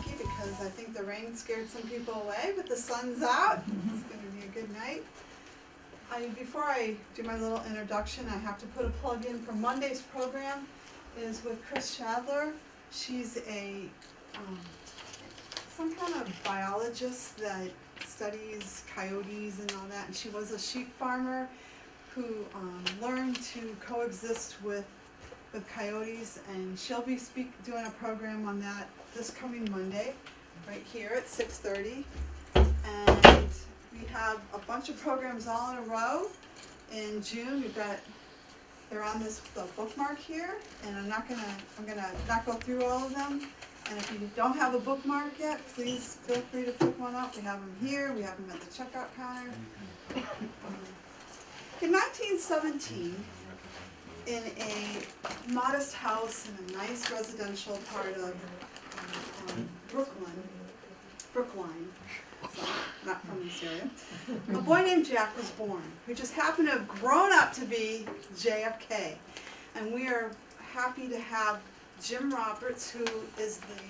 lucky because I think the rain scared some people away, but the sun's out. It's going to be a good night. Before I do my little introduction, I have to put a plug in for Monday's program. Is with Chris Shadler. She's a some kind of biologist that studies coyotes and all that, and she was a sheep farmer who learned to coexist with coyotes, and she'll be doing a program on that this coming Monday, right here at 6:30. And we have a bunch of programs all in a row. In June, they're on the bookmark here, and I'm gonna not go through all of them. And if you don't have a bookmark yet, please feel free to pick one up. We have them here. We have them at the checkout counter. In 1917, in a modest house in a nice residential part of Brookline, so not from this area, a boy named Jack was born, who just happened to have grown up to be JFK. And we are happy to have Jim Roberts, who is the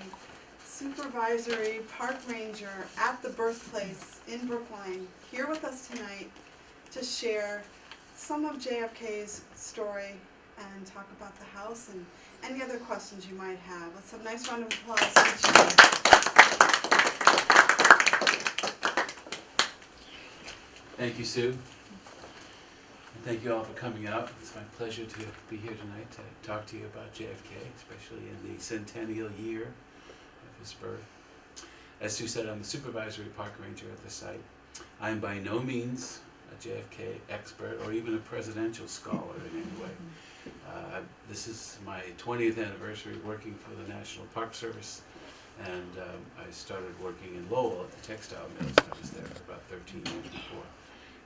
supervisory park ranger at the birthplace in Brookline, here with us tonight to share some of JFK's story and talk about the house and any other questions you might have. Let's have a nice round of applause for Jim. Thank you, Sue. And thank you all for coming out. It's my pleasure to be here tonight to talk to you about JFK, especially in the centennial year of his birth. As Sue said, I'm the supervisory park ranger at the site. I'm by no means a JFK expert or even a presidential scholar in any way. This is my 20th anniversary working for the National Park Service, and I started working in Lowell at the textile mills. I was there for about 13 years before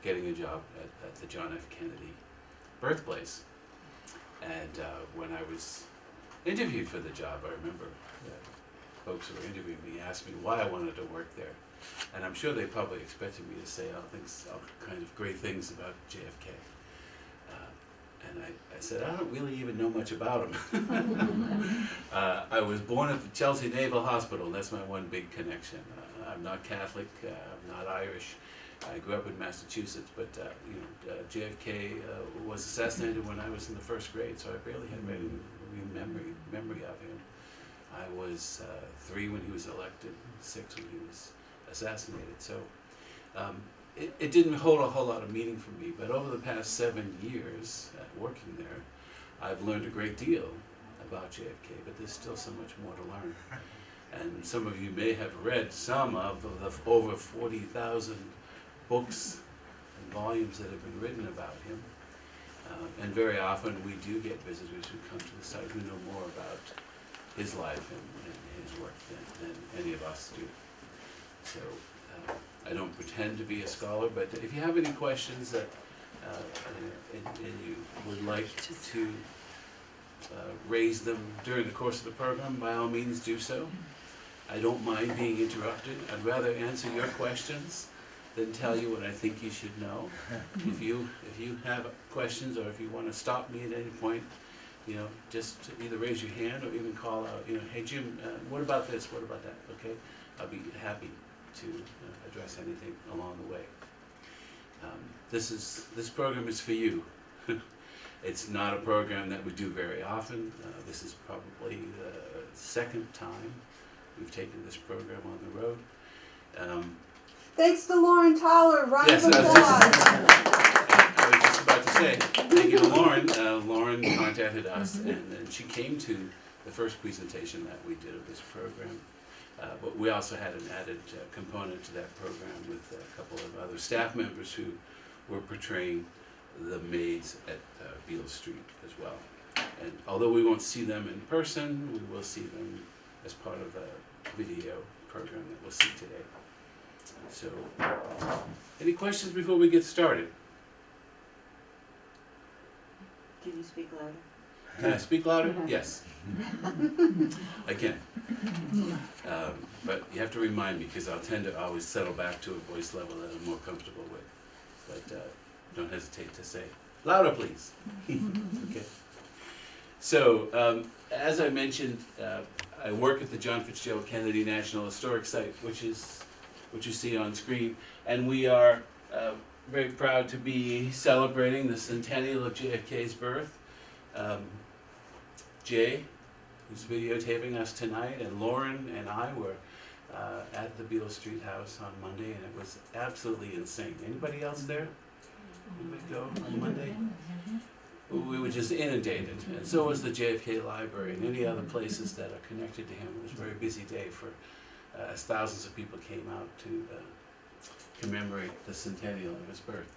getting a job at the John F. Kennedy birthplace. And when I was interviewed for the job, I remember folks who were interviewing me asked me why I wanted to work there. And I'm sure they probably expected me to say all kinds of great things about JFK. And I said, I don't really even know much about him. I was born at the Chelsea Naval Hospital, and that's my one big connection. I'm not Catholic, I'm not Irish. I grew up in Massachusetts, but JFK was assassinated when I was in the first grade, so I barely had any memory of him. I was 3 when he was elected, 6 when he was assassinated. So it didn't hold a whole lot of meaning for me, but over the past 7 years working there, I've learned a great deal about JFK, but there's still so much more to learn. And some of you may have read some of the over 40,000 books and volumes that have been written about him. And very often we do get visitors who come to the site who know more about his life and his work than any of us do. So I don't pretend to be a scholar, but if you have any questions that and you would like to raise them during the course of the program, by all means do so. I don't mind being interrupted. I'd rather answer your questions than tell you what I think you should know. If you have questions, or if you want to stop me at any point, just either raise your hand or even call out, hey Jim, what about this, what about that, okay? I'll be happy to address anything along the way. This program is for you. It's not a program that we do very often. This is probably the second time we've taken this program on the road. Thanks to Lauren Tyler. Round of applause. I was just about to say, thank you to Lauren. Lauren contacted us, and she came to the first presentation that we did of this program. But we also had an added component to that program with a couple of other staff members who were portraying the maids at Beale Street as well. And although we won't see them in person, we will see them as part of a video program that we'll see today. So, any questions before we get started? Can you speak louder? Can I speak louder? Yes. I can. But you have to remind me, because I'll tend to always settle back to a voice level that I'm more comfortable with. But don't hesitate to say, louder please. Okay. So, as I mentioned, I work at the John Fitzgerald Kennedy National Historic Site, which is what you see on screen, and we are very proud to be celebrating the centennial of JFK's birth. Jay, who's videotaping us tonight, and Lauren and I were at the Beale Street House on Monday, and it was absolutely insane. Anybody else there? Anybody go on Monday? We were just inundated, and so was the JFK Library and any other places that are connected to him. It was a very busy day for as thousands of people came out to commemorate the centennial of his birth.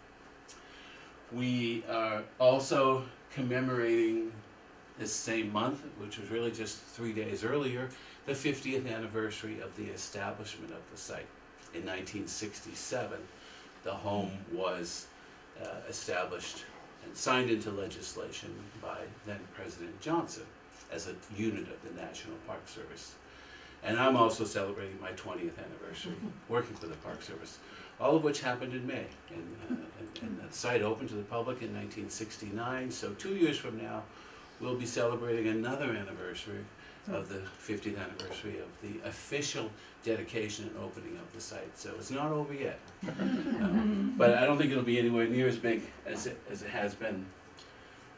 We are also commemorating this same month, which was really just 3 days earlier, the 50th anniversary of the establishment of the site. In 1967, the home was established and signed into legislation by then President Johnson as a unit of the National Park Service. And I'm also celebrating my 20th anniversary working for the Park Service, all of which happened in May. And that site opened to the public in 1969, so 2 years from now, we'll be celebrating another anniversary of the 50th anniversary of the official dedication and opening of the site. So it's not over yet. But I don't think it'll be anywhere near as big as it has been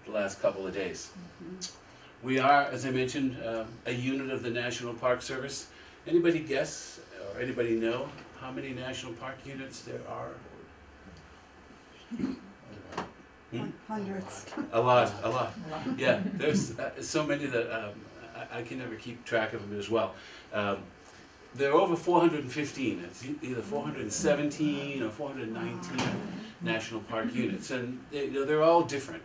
the last couple of days. We are, as I mentioned, a unit of the National Park Service. Anybody guess or anybody know how many National Park units there are? Hundreds. A lot. Yeah, there's so many that I can never keep track of them as well. There are over 415. It's either 417 or 419 national park units, and they're all different.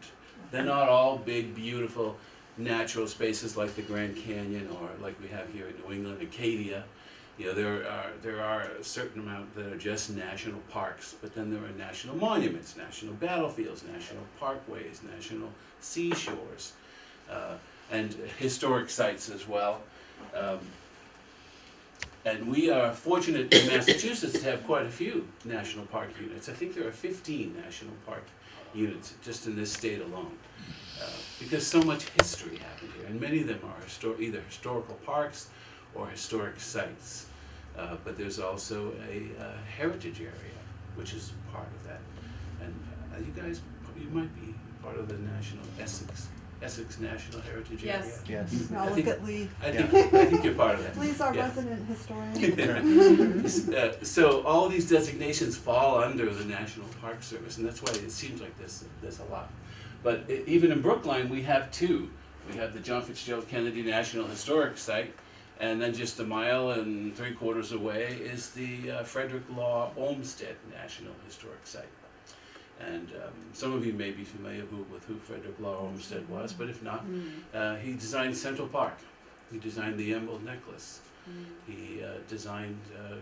They're not all big, beautiful natural spaces like the Grand Canyon or like we have here in New England, Acadia. There are a certain amount that are just national parks, but then there are national monuments, national battlefields, national parkways, national seashores, and historic sites as well. And we are fortunate in Massachusetts to have quite a few national park units. I think there are 15 national park units just in this state alone, because so much history happened here, and many of them are either historical parks or historic sites. But there's also a heritage area, which is part of that. And you guys, you might be part of the Essex National Heritage Area. Yes. Now look at Lee. I think you're part of that. Lee's our Yeah. resident historian. So all these designations fall under the National Park Service, and that's why it seems like there's a lot. But even in Brookline, we have two. We have the John Fitzgerald Kennedy National Historic Site, and then just 1 3/4 miles away is the Frederick Law Olmsted National Historic Site. And some of you may be familiar with who Frederick Law Olmsted was, but if not, he designed Central Park. He designed the Emerald Necklace. He designed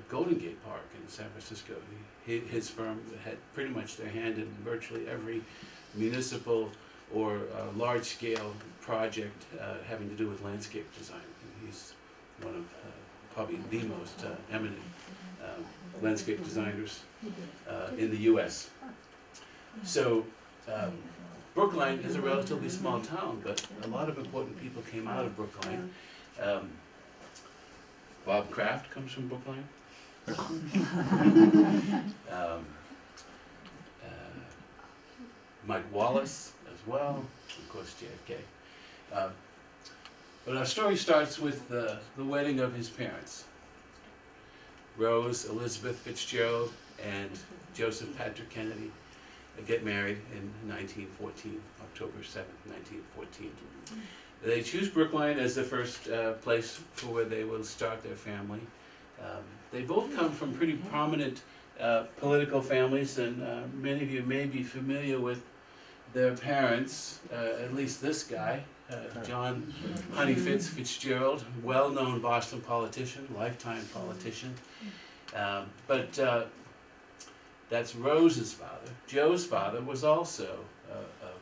Golden Gate Park in San Francisco. His firm had pretty much their hand in virtually every municipal or large-scale project having to do with landscape design. He's one of probably the most eminent landscape designers in the U.S. So Brookline is a relatively small town, but a lot of important people came out of Brookline. Bob Kraft comes from Brookline. Mike Wallace as well, of course JFK. But our story starts with the wedding of his parents, Rose Elizabeth Fitzgerald and Joseph Patrick Kennedy. Get married in 1914, October 7th, 1914. They choose Brookline as the first place for where they will start their family. They both come from pretty prominent political families, and many of you may be familiar with their parents, at least this guy, John Honey Fitzgerald, well-known Boston politician, lifetime politician. But that's Rose's father. Joe's father was also a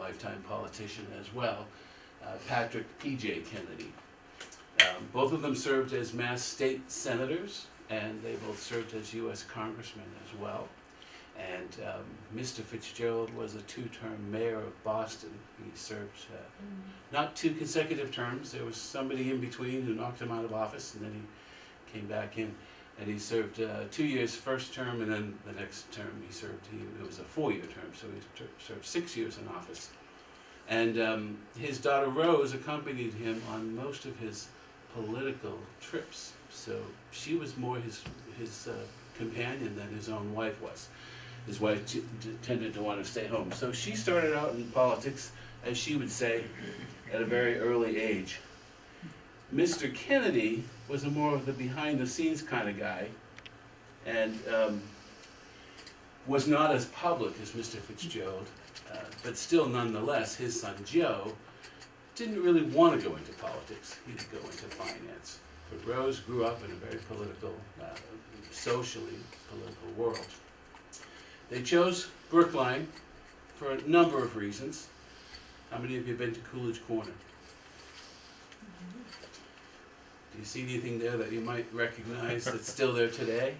lifetime politician as well, Patrick P.J. Kennedy. Both of them served as Mass state senators, and they both served as U.S. congressmen as well. And Mr. Fitzgerald was a two-term mayor of Boston. He served not 2 consecutive terms. There was somebody in between who knocked him out of office, and then he came back in. And he served 2 years first term, and then the next term he served, it was a 4-year term, so he served 6 years in office. And his daughter Rose accompanied him on most of his political trips. So she was more his companion than his own wife was. His wife tended to want to stay home. So she started out in politics, as she would say, at a very early age. Mr. Kennedy was a more of the behind-the-scenes kind of guy, and was not as public as Mr. Fitzgerald, but still, nonetheless, his son Joe didn't really want to go into politics. He'd go into finance. But Rose grew up in a very political, socially political world. They chose Brookline for a number of reasons. How many of you have been to Coolidge Corner? Do you see anything there that you might recognize that's still there today?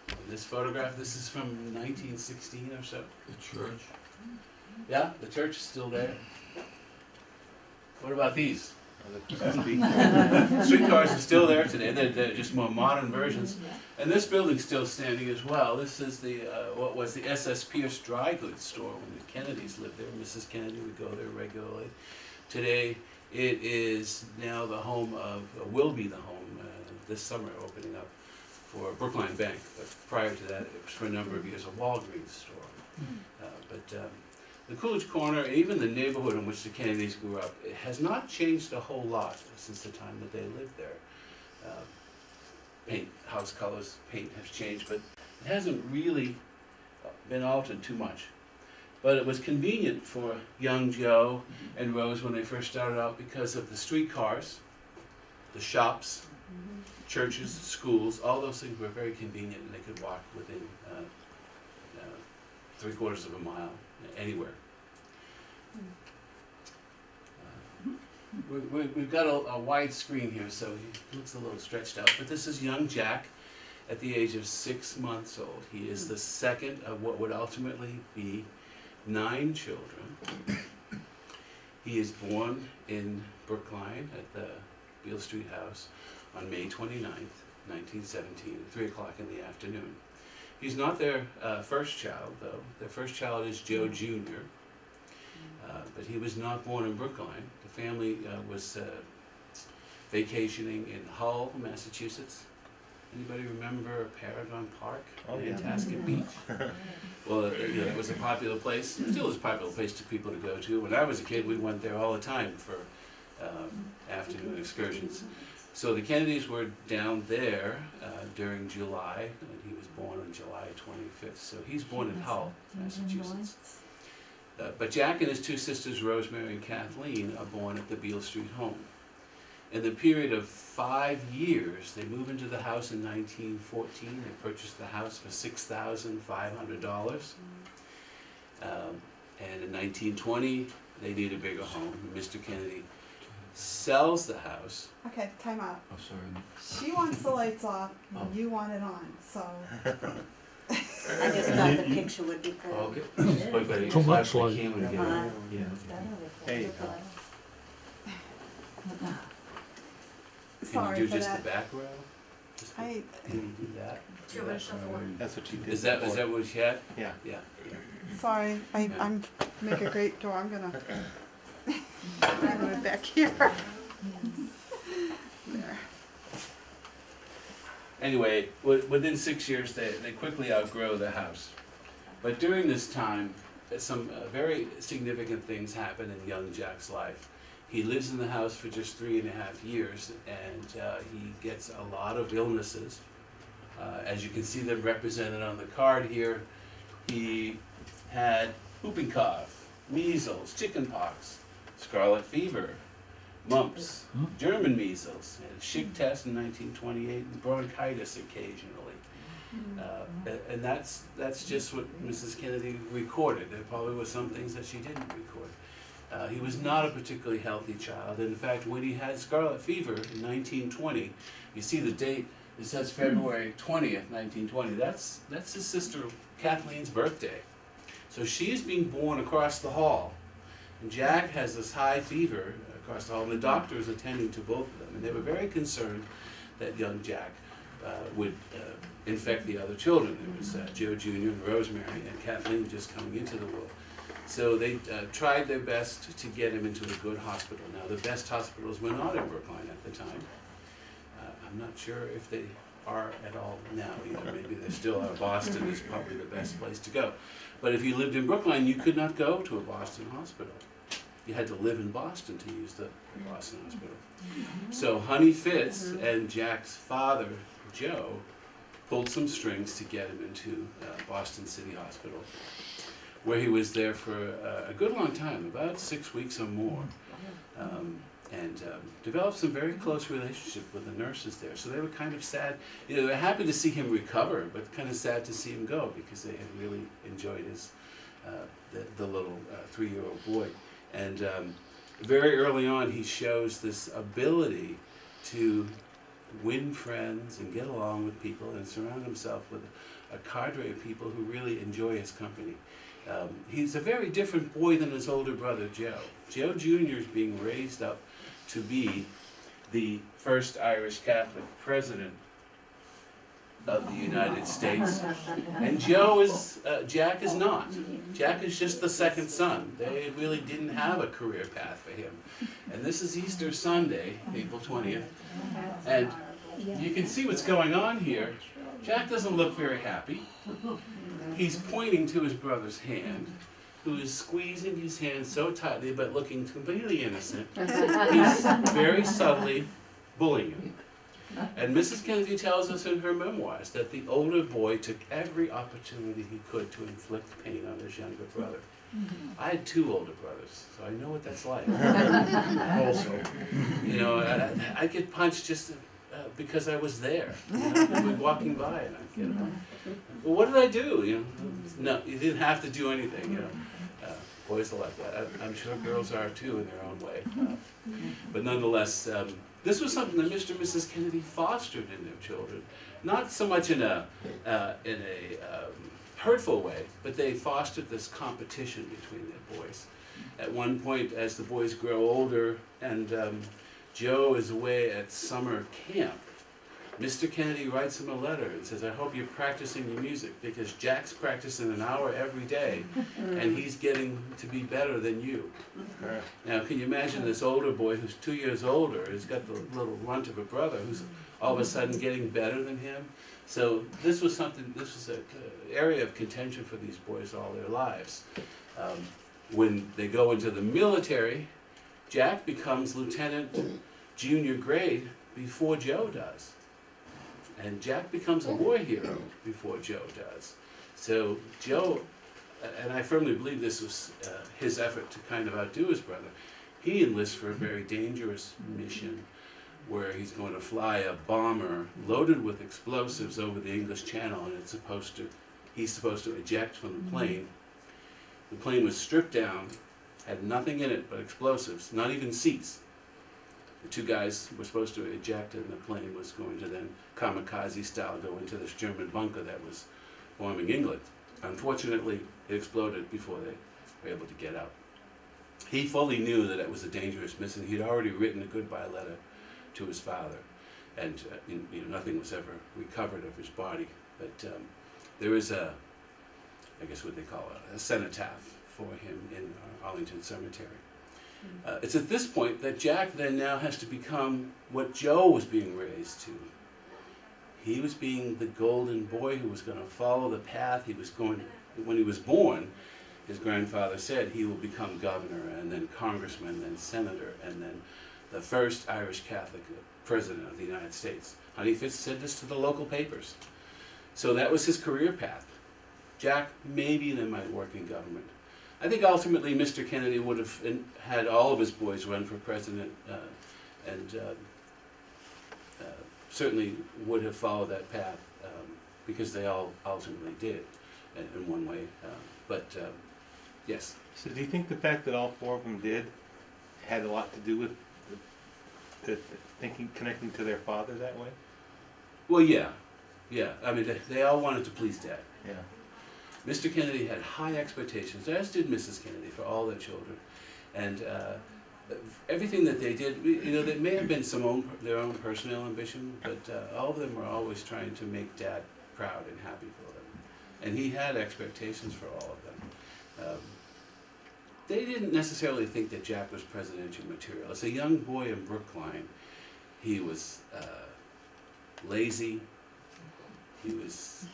In this photograph, this is from 1916 or so. The church. Yeah, the church is still there. What about these? Streetcars are still there today. They're just more modern versions. And this building's still standing as well. This is the what was the S.S. Pierce dry goods store when the Kennedys lived there. Mrs. Kennedy would go there regularly. Today, it is now the home of, will be the home this summer, opening up for Brookline Bank. But prior to that, it was for a number of years a Walgreens store. The Coolidge Corner, even the neighborhood in which the Kennedys grew up, it has not changed a whole lot since the time that they lived there. House colors, paint has changed, but it hasn't really been altered too much. But it was convenient for young Joe and Rose when they first started out because of the streetcars, the shops, churches, schools. All those things were very convenient, and they could walk within 3/4 of a mile anywhere. We've got a wide screen here, so he looks a little stretched out. But this is young Jack at the age of 6 months old. He is the second of what would ultimately be 9 children. He is born in Brookline at the Beale Street house on May 29th, 1917, at 3 o'clock in the afternoon. He's not their first child, though. Their first child is Joe Jr., but he was not born in Brookline. The family was vacationing in Hull, Massachusetts. Anybody remember Paragon Park? Oh, yeah. Tasket Beach. Well, it was a popular place. It still is a popular place for people to go to. When I was a kid, we went there all the time for afternoon excursions. So the Kennedys were down there during July, and he was born on July 25th. So he's born in Hull, Massachusetts. But Jack and his 2 sisters, Rosemary and Kathleen, are born at the Beale Street home. In the period of 5 years, they moved into the house in 1914. They purchased the house for $6,500. And in 1920, they need a bigger home. Mr. Kennedy sells the house. Okay, time out. Oh, sorry. She wants the lights off, and you want it on, so. I just thought the picture would be good. Okay. Wait, but Too much the light. camera again. Uh-huh. Yeah. There you go. Can Sorry you for do just that. the back row? Just the- I, Can you do that? Do you want to shuffle one? That's what you did. Is that before. what you had? Yeah. Yeah. sorry, I'm, make a great door, I'm gonna move it back here. There. Anyway, within 6 years, they quickly outgrow the house. But during this time, some very significant things happen in young Jack's life. He lives in the house for just 3.5 years, and he gets a lot of illnesses. As you can see them represented on the card here, he had whooping cough, measles, chickenpox, scarlet fever, mumps, German measles, and a Schick test in 1928, and bronchitis occasionally. And that's just what Mrs. Kennedy recorded. There probably were some things that she didn't record. He was not a particularly healthy child. In fact, when he had scarlet fever in 1920, you see the date It says February 20th, 1920. That's his sister Kathleen's birthday. So she's being born across the hall. And Jack has this high fever across the hall, and the doctor is attending to both of them. And they were very concerned that young Jack would infect the other children. There was Joe Jr. and Rosemary and Kathleen just coming into the world. So they tried their best to get him into a good hospital. Now, the best hospitals were not in Brookline at the time. I'm not sure if they are at all now either. Maybe they still are. Boston is probably the best place to go. But if you lived in Brookline, you could not go to a Boston hospital. You had to live in Boston to use the Boston hospital. So Honey Fitz and Jack's father, Joe, pulled some strings to get him into Boston City Hospital, where he was there for a good long time, about 6 weeks or more, and developed some very close relationship with the nurses there. So they were kind of sad. You know, they were happy to see him recover, but kind of sad to see him go because they had really enjoyed his the little 3-year-old boy. And very early on, he shows this ability to win friends and get along with people and surround himself with a cadre of people who really enjoy his company. He's a very different boy than his older brother, Joe. Joe Jr. is being raised up to be the first Irish Catholic president of the United States. And Jack is not. Jack is just the second son. They really didn't have a career path for him. And this is Easter Sunday, April 20th. And you can see what's going on here. Jack doesn't look very happy. He's pointing to his brother's hand, who is squeezing his hand so tightly but looking completely innocent. He's very subtly bullying him. And Mrs. Kennedy tells us in her memoirs that the older boy took every opportunity he could to inflict pain on his younger brother. I had 2 older brothers, so I know what that's like. Also, you know, I get punched just because I was there. You know, we're walking by and I'd get him. Well, what did I do? You know, no, you didn't have to do anything. You know, boys are like that. I'm sure girls are too in their own way. But nonetheless, this was something that Mr. and Mrs. Kennedy fostered in their children, not so much in a hurtful way, but they fostered this competition between their boys. At one point, as the boys grow older and Joe is away at summer camp, Mr. Kennedy writes him a letter and says, I hope you're practicing your music because Jack's practicing an hour every day and he's getting to be better than you. Now, can you imagine this older boy who's 2 years older, has got the little runt of a brother who's all of a sudden getting better than him? So this was an area of contention for these boys all their lives. When they go into the military, Jack becomes lieutenant junior grade before Joe does. And Jack becomes a war hero before Joe does. So Joe, and I firmly believe this was his effort to kind of outdo his brother, he enlists for a very dangerous mission where he's going to fly a bomber loaded with explosives over the English Channel, and he's supposed to eject from the plane. The plane was stripped down, had nothing in it but explosives, not even seats. The 2 guys were supposed to eject, and the plane was going to then kamikaze style go into this German bunker that was bombing England. Unfortunately, it exploded before they were able to get out. He fully knew that it was a dangerous mission. He'd already written a goodbye letter to his father, and nothing was ever recovered of his body. But there is I guess what they call a cenotaph for him in Arlington Cemetery. It's at this point that Jack then now has to become what Joe was being raised to. He was being the golden boy who was going to follow the path he was going to. When he was born, his grandfather said he will become governor and then congressman and then senator and then the first Irish Catholic president of the United States. Honey Fitz said this to the local papers. So that was his career path. Jack maybe then might work in government. I think ultimately Mr. Kennedy would have had all of his boys run for president and certainly would have followed that path because they all ultimately did in one way. Yes. So do you think the fact that all 4 of them did had a lot to do with the thinking, connecting to their father that way? Well, yeah. I mean, they all wanted to please Dad. Yeah. Mr. Kennedy had high expectations, as did Mrs. Kennedy, for all their children. And everything that they did, there may have been their own personal ambition, but all of them were always trying to make Dad proud and happy for them. And he had expectations for all of them. They didn't necessarily think that Jack was presidential material. As a young boy in Brookline, he was lazy, he was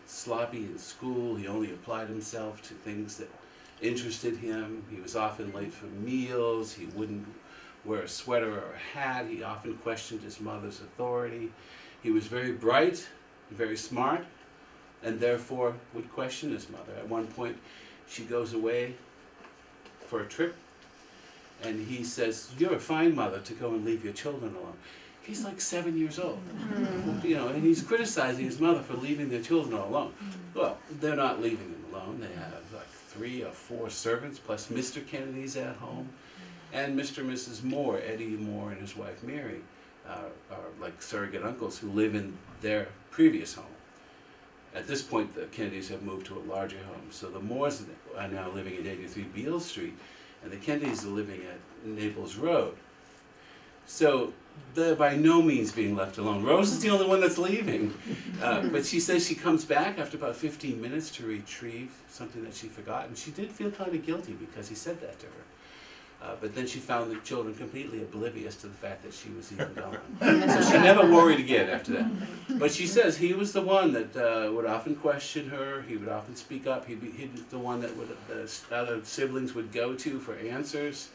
sloppy in school, he only applied himself to things that interested him, he was often late for meals, he wouldn't wear a sweater or a hat, he often questioned his mother's authority. He was very bright, very smart, and therefore would question his mother. At one point, she goes away for a trip, and he says, "You're a fine mother to go and leave your children alone." He's like 7 years old, and he's criticizing his mother for leaving their children all alone. Well, they're not leaving them alone. They have like 3 or 4 servants, plus Mr. Kennedy's at home, and Mr. and Mrs. Moore, Eddie Moore and his wife Mary, are like surrogate uncles who live in their previous home. At this point, the Kennedys have moved to a larger home, so the Moores are now living at 83 Beale Street, and the Kennedys are living at Naples Road. So they're by no means being left alone. Rose is the only one that's leaving, but she says she comes back after about 15 minutes to retrieve something that she forgot, and she did feel kind of guilty because he said that to her. But then she found the children completely oblivious to the fact that she was even gone. So she never worried again after that. But she says he was the one that would often question her, he would often speak up, he'd be the one that the other siblings would go to for answers.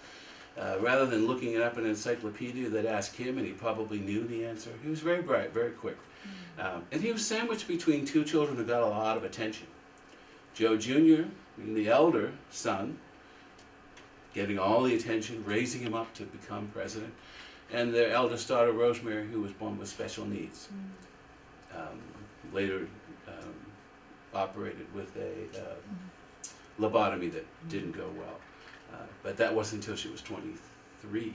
Rather than looking it up in an encyclopedia that asked him, and he probably knew the answer. He was very bright, very quick. And he was sandwiched between 2 children who got a lot of attention. Joe Jr., the elder son, getting all the attention, raising him up to become president, and their eldest daughter, Rosemary, who was born with special needs. Later operated with a lobotomy that didn't go well. But that wasn't until she was 23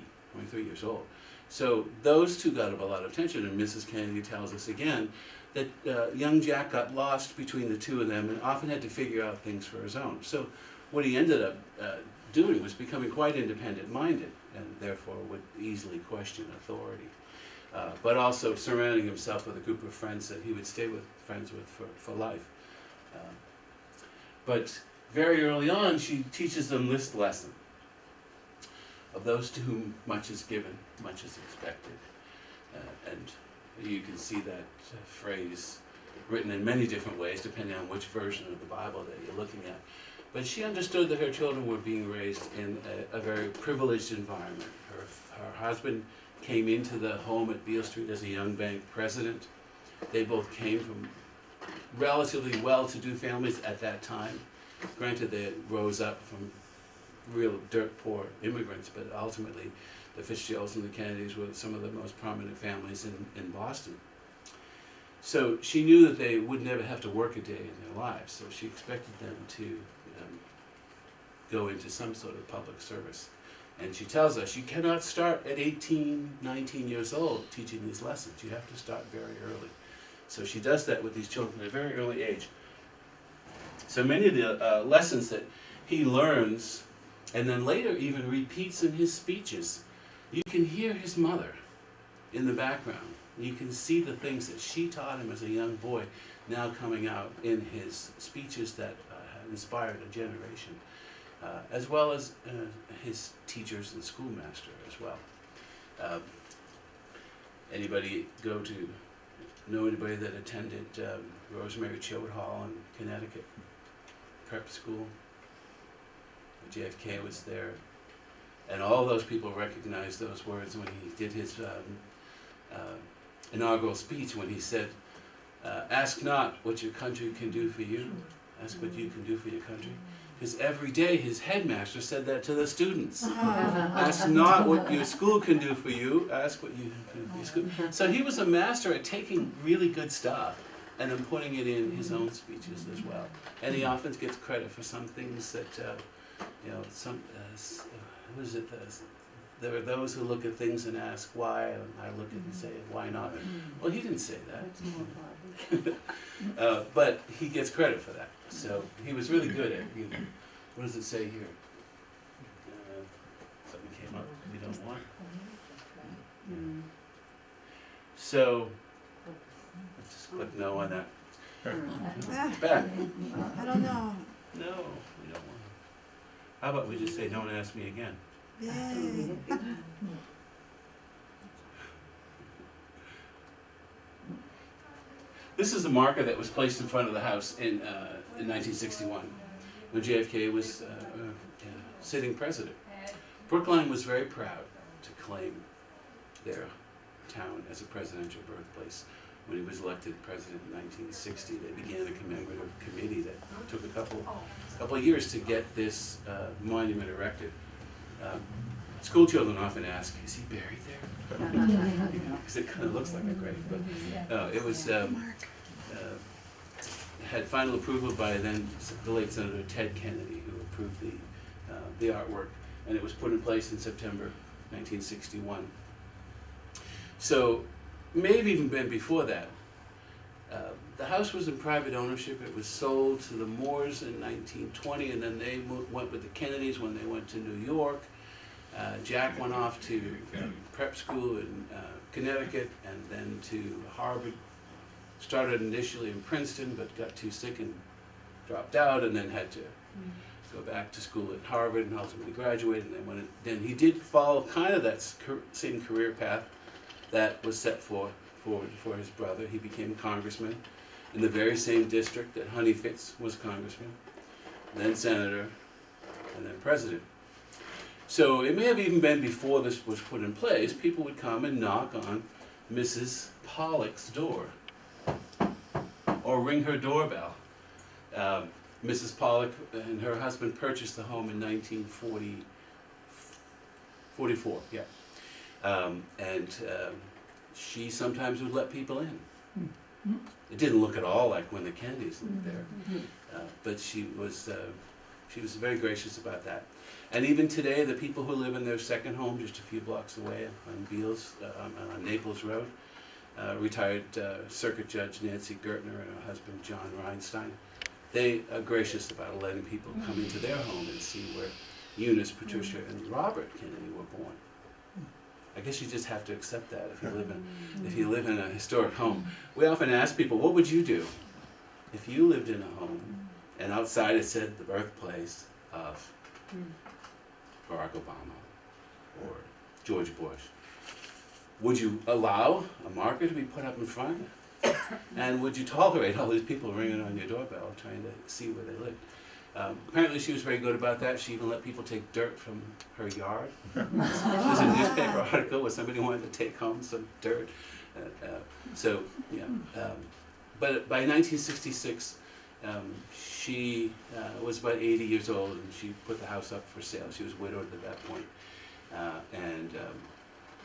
years old. So those 2 got a lot of attention, and Mrs. Kennedy tells us again that young Jack got lost between the 2 of them and often had to figure out things for his own. So what he ended up doing was becoming quite independent-minded, and therefore would easily question authority. But also surrounding himself with a group of friends that he would stay friends with for life. But very early on, she teaches them this lesson: of those to whom much is given, much is expected. And you can see that phrase written in many different ways, depending on which version of the Bible that you're looking at. But she understood that her children were being raised in a very privileged environment. Her husband came into the home at Beale Street as a young bank president. They both came from relatively well-to-do families at that time. Granted, they rose up from real dirt-poor immigrants, but ultimately the Fitzgeralds and the Kennedys were some of the most prominent families in Boston. So she knew that they would never have to work a day in their lives, so she expected them to go into some sort of public service. And she tells us you cannot start at 18, 19 years old teaching these lessons. You have to start very early. So she does that with these children at a very early age. So many of the lessons that he learns and then later even repeats in his speeches, you can hear his mother in the background. You can see the things that she taught him as a young boy now coming out in his speeches that inspired a generation, as well as his teachers and schoolmaster as well. Anybody know anybody that attended Rosemary Choate Hall in Connecticut prep school? JFK was there, and all those people recognized those words when he did his inaugural speech, when he said, ask not what your country can do for you, ask what you can do for your country. Because every day his headmaster said that to the students. Ask not what your school can do for you, ask what you can do for your school. So he was a master at taking really good stuff and then putting it in his own speeches as well. And he often gets credit for some things that, there are those who look at things and ask why, and I look at it and say, why not? Well, he didn't say that. It's more Barbie. But he gets credit for that. So he was really good at, what does it say here? Something came up we don't want. Mm. So, let's just click no on that. Ah, Back. I don't know. No, we don't want it. How about we just say, don't ask me again? Yay. This is a marker that was placed in front of the house in 1961, when JFK was sitting president. Brookline was very proud to claim their town as a presidential birthplace. When he was elected president in 1960, they began a commemorative committee that took a couple of years to get this monument erected. School children often ask, is he buried there? Because it kind of looks like a grave, but it was had final approval by then the late Senator Ted Kennedy, who approved the artwork, and it was put in place in September 1961. So, may have even been before that. The house was in private ownership. It was sold to the Moores in 1920, and then they went with the Kennedys when they went to New York. Jack went off to prep school in Connecticut and then to Harvard. Started initially in Princeton, but got too sick and dropped out, and then had to go back to school at Harvard and ultimately graduated. And then he did follow kind of that same career path that was set for his brother. He became a congressman in the very same district that Honey Fitz was congressman, then senator, and then president. So it may have even been before this was put in place. People would come and knock on Mrs. Pollock's door or ring her doorbell. Mrs. Pollock and her husband purchased the home in 1944, yeah. She sometimes would let people in. It didn't look at all like when the Kennedys lived there, but she was very gracious about that. And even today, the people who live in their second home just a few blocks away on Naples Road, retired Circuit Judge Nancy Gertner and her husband John Reinstein, they are gracious about letting people come into their home and see where Eunice, Patricia, and Robert Kennedy were born. I guess you just have to accept that if you live in a historic home. We often ask people, what would you do if you lived in a home and outside it said the birthplace of Barack Obama or George Bush? Would you allow a marker to be put up in front? And would you tolerate all these people ringing on your doorbell trying to see where they lived? Apparently she was very good about that. She even let people take dirt from her yard. There's a newspaper article where somebody wanted to take home some dirt. But by 1966, she was about 80 years old, and she put the house up for sale. She was widowed at that point.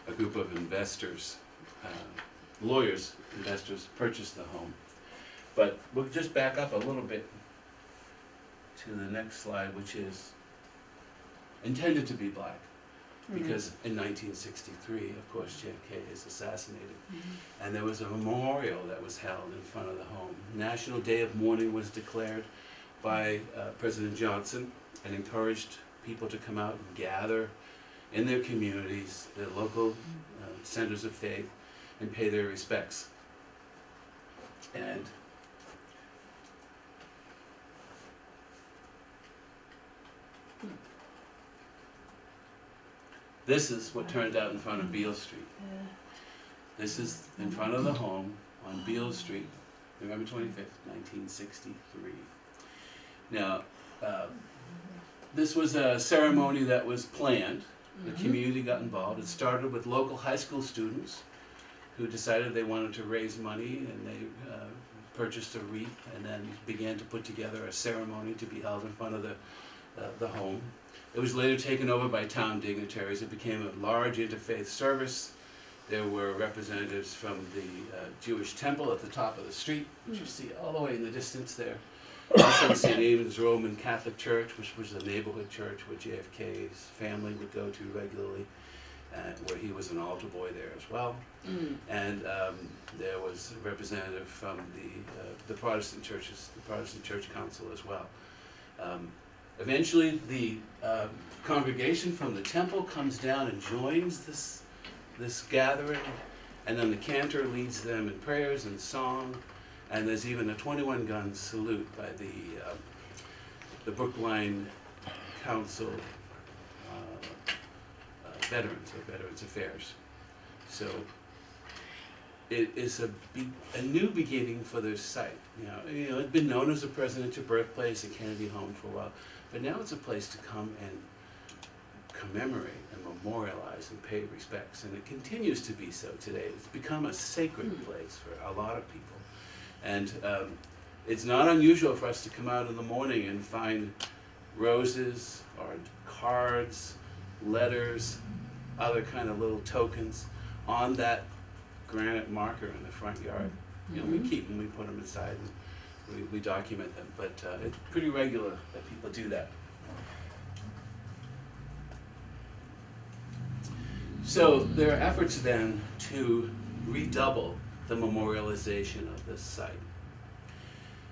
A group of investors, investors, purchased the home. But we'll just back up a little bit to the next slide, which is intended to be black, because in 1963, of course, JFK is assassinated, and there was a memorial that was held in front of the home. National Day of Mourning was declared by President Johnson and encouraged people to come out and gather in their communities, their local centers of faith, and pay their respects. And this is what turned out in front of Beale Street. This is in front of the home on Beale Street, November 25th, 1963. Now, this was a ceremony that was planned. The community got involved. It started with local high school students who decided they wanted to raise money, and they purchased a wreath and then began to put together a ceremony to be held in front of the home. It was later taken over by town dignitaries. It became a large interfaith service. There were representatives from the Jewish temple at the top of the street, which you see all the way in the distance there. Also St. Aidan's Roman Catholic Church, which was a neighborhood church where JFK's family would go to regularly. where he was an altar boy there as well. And there was a representative from the Protestant churches, the Protestant Church Council as well. Eventually, the congregation from the temple comes down and joins this gathering, and then the cantor leads them in prayers and song, and there's even a 21-gun salute by the Brookline Council Veterans, or Veterans Affairs. So it is a new beginning for this site. You know, it'd been known as a presidential birthplace, a Kennedy home for a while, but now it's a place to come and commemorate and memorialize and pay respects, and it continues to be so today. It's become a sacred place for a lot of people, and it's not unusual for us to come out in the morning and find roses or cards, letters, other kind of little tokens on that granite marker in the front yard. You know, we keep them, we put them inside, and we document them, but it's pretty regular that people do that. So there are efforts then to redouble the memorialization of this site.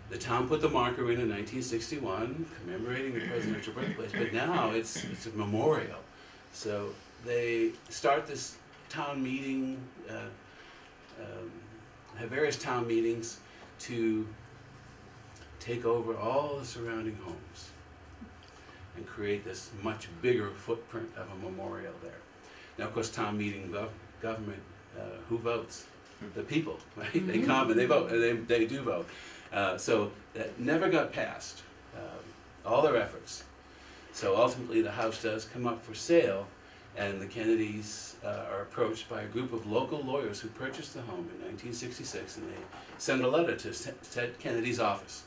The town put the marker in 1961, commemorating the presidential birthplace, but now it's a memorial. So they start this town meeting, have various town meetings to take over all the surrounding homes and create this much bigger footprint of a memorial there. Now, of course, town meeting government, who votes? The people, right? They come and they vote, and they do vote. So that never got passed, all their efforts. So ultimately the house does come up for sale, and the Kennedys are approached by a group of local lawyers who purchased the home in 1966, and they send a letter to Ted Kennedy's office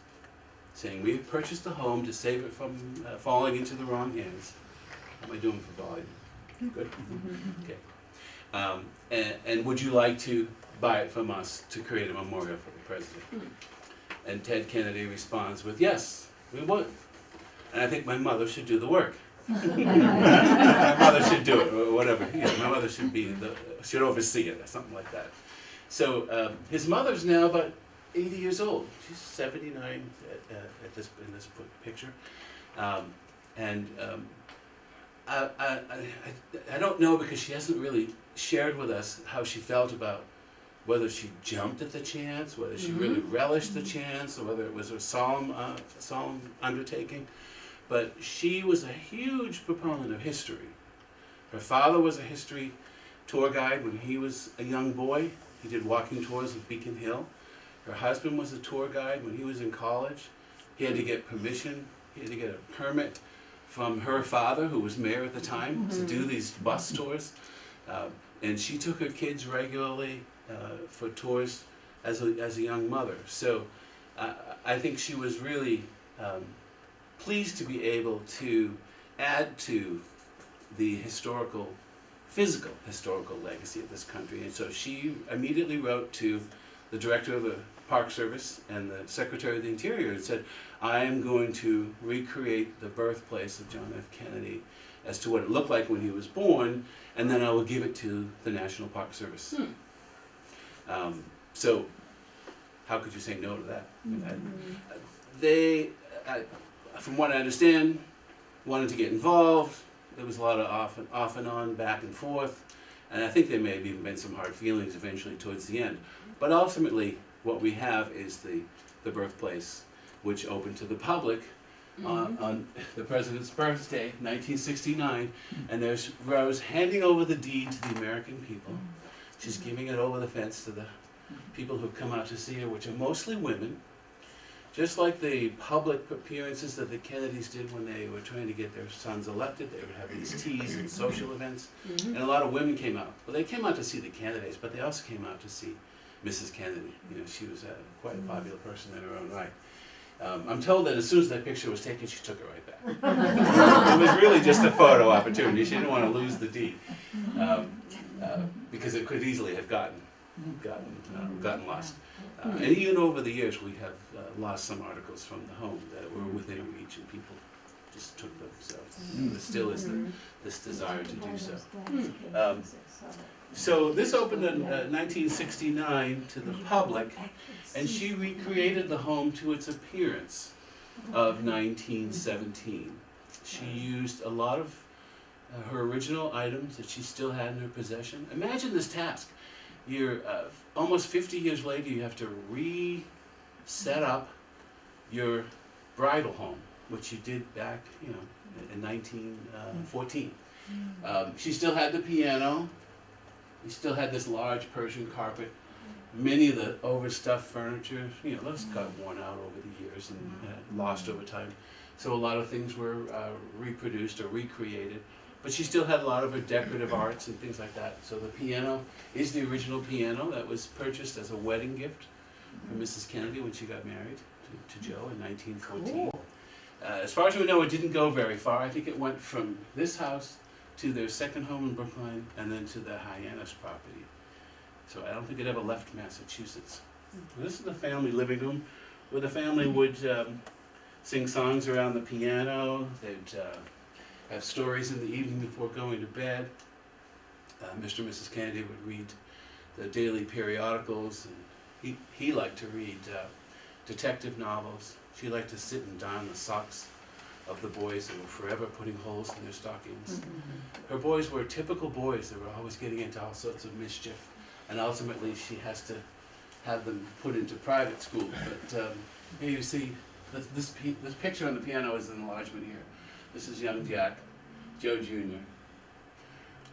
saying, "We've purchased the home to save it from falling into the wrong hands." How am I doing for volume? Good? Okay. And would you like to buy it from us to create a memorial for the president? And Ted Kennedy responds with, "Yes, we would. And I think my mother should do the work." My mother should do it, or whatever. You know, my mother should oversee it, or something like that. So his mother's now about 80 years old. She's 79 in this picture. I don't know, because she hasn't really shared with us how she felt about whether she jumped at the chance, whether she really relished the chance, or whether it was a solemn undertaking. But she was a huge proponent of history. Her father was a history tour guide when he was a young boy. He did walking tours of Beacon Hill. Her husband was a tour guide when he was in college. He had to get permission, he had to get a permit from her father, who was mayor at the time, to do these bus tours. And she took her kids regularly for tours as a young mother. So I think she was really pleased to be able to add to the physical historical legacy of this country. And so she immediately wrote to the director of the Park Service and the Secretary of the Interior and said, "I am going to recreate the birthplace of John F. Kennedy as to what it looked like when he was born, and then I will give it to the National Park Service." So how could you say no to that? They, from what I understand, wanted to get involved. There was a lot of off and on, back and forth, and I think there may have even been some hard feelings eventually towards the end. But ultimately, what we have is the birthplace, which opened to the public on the president's birthday, 1969, and there's Rose handing over the deed to the American people. She's giving it over the fence to the people who've come out to see her, which are mostly women. Just like the public appearances that the Kennedys did when they were trying to get their sons elected, they would have these teas and social events, and a lot of women came out. Well, they came out to see the candidates, but they also came out to see Mrs. Kennedy. You know, she was quite a popular person in her own right. I'm told that as soon as that picture was taken, she took it right back. It was really just a photo opportunity. She didn't want to lose the deed, because it could easily have gotten lost. And even over the years, we have lost some articles from the home that were within reach, and people just took them. So there still is this desire to do so. So this opened in 1969 to the public, and she recreated the home to its appearance of 1917. She used a lot of her original items that she still had in her possession. Imagine this task. You're almost 50 years later, you have to re-set up your bridal home, which you did back, in 1914. She still had the piano. We still had this large Persian carpet. Many of the overstuffed furniture, those got worn out over the years and lost over time. So a lot of things were reproduced or recreated. But she still had a lot of her decorative arts and things like that. So the piano is the original piano that was purchased as a wedding gift for Mrs. Kennedy when she got married to Joe in 1914. Cool. As far as we know, it didn't go very far. I think it went from this house to their second home in Brookline, and then to the Hyannis property. So I don't think it ever left Massachusetts. This is the family living room, where the family would sing songs around the piano. They'd have stories in the evening before going to bed. Mr. and Mrs. Kennedy would read the daily periodicals. And he liked to read detective novels. She liked to sit and darn the socks of the boys that were forever putting holes in their stockings. Her boys were typical boys that were always getting into all sorts of mischief, and ultimately she has to have them put into private school. But here you see, this picture on the piano is an enlargement here. This is young Jack, Joe Jr.,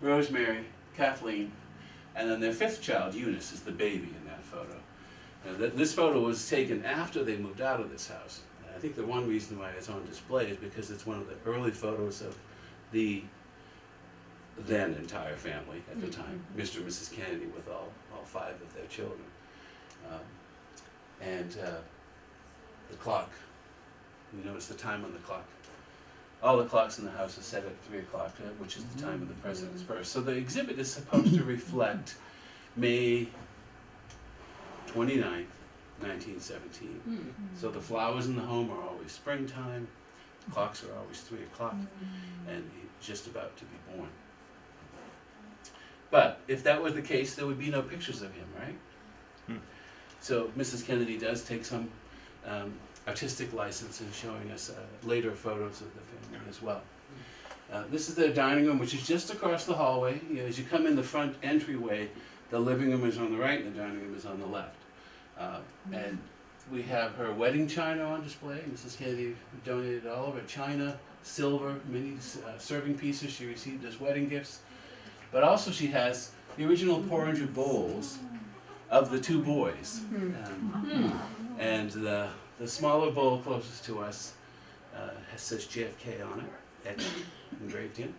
Rosemary, Kathleen, and then their fifth child, Eunice, is the baby in that photo. Now, this photo was taken after they moved out of this house. I think the one reason why it's on display is because it's one of the early photos of the then entire family at the time, Mr. and Mrs. Kennedy with all five of their children. The clock, you notice the time on the clock. All the clocks in the house are set at 3 o'clock, which is the time of the president's birth. So the exhibit is supposed to reflect May 29th, 1917. So the flowers in the home are always springtime, the clocks are always 3 o'clock, and he's just about to be born. But if that was the case, there would be no pictures of him, right? So Mrs. Kennedy does take some artistic license in showing us later photos of the family as well. This is their dining room, which is just across the hallway. As you come in the front entryway, the living room is on the right and the dining room is on the left. And we have her wedding china on display. Mrs. Kennedy donated all of her china, silver, many serving pieces she received as wedding gifts. But also she has the original porringer bowls of the two boys. And the smaller bowl closest to us says JFK on it, etched, engraved in,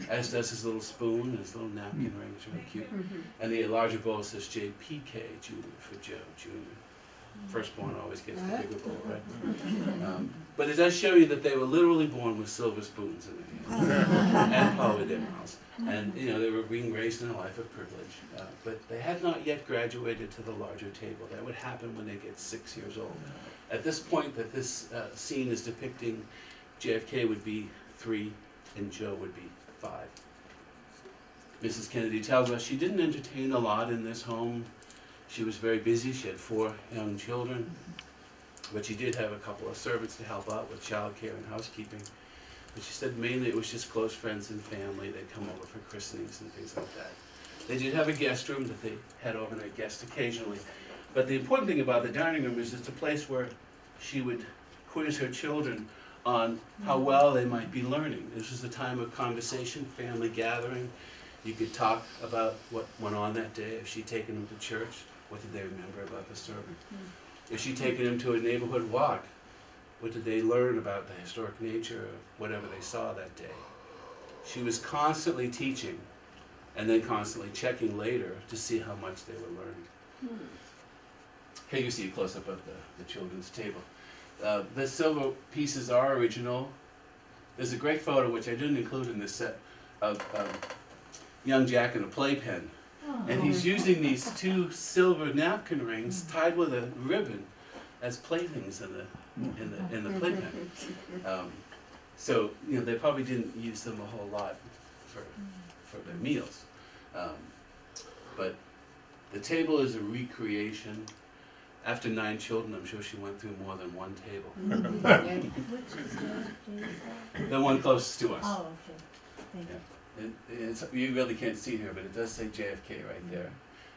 as does his little spoon and his little napkin ring, it's really cute. And the larger bowl says JPK, Jr. for Joe, Jr. Firstborn always gets the bigger bowl, right? But it does show you that they were literally born with silver spoons in their hands and polished emeralds. And they were being raised in a life of privilege. But they had not yet graduated to the larger table. That would happen when they get 6 years old. At this point that this scene is depicting, JFK would be 3 and Joe would be 5. Mrs. Kennedy tells us she didn't entertain a lot in this home. She was very busy. She had 4 young children, but she did have a couple of servants to help out with childcare and housekeeping. But she said mainly it was just close friends and family. They'd come over for christenings and things like that. They did have a guest room that they had overnight guests occasionally. But the important thing about the dining room is it's a place where she would quiz her children on how well they might be learning. This was a time of conversation, family gathering. You could talk about what went on that day. If she'd taken them to church, what did they remember about the sermon? If she'd taken them to a neighborhood walk, what did they learn about the historic nature of whatever they saw that day? She was constantly teaching and then constantly checking later to see how much they were learning. Here you see a close-up of the children's table. The silver pieces are original. There's a great photo, which I didn't include in this set, of young Jack in a playpen. And he's using these 2 silver napkin rings tied with a ribbon as playthings in the playpen. So, you know, they probably didn't use them a whole lot for their meals. But the table is a recreation. After 9 children, I'm sure she went through more than one table. Which is JFK? The one closest to us. Oh, okay, thank you. And it's, you really can't see it here, but it does say JFK right there.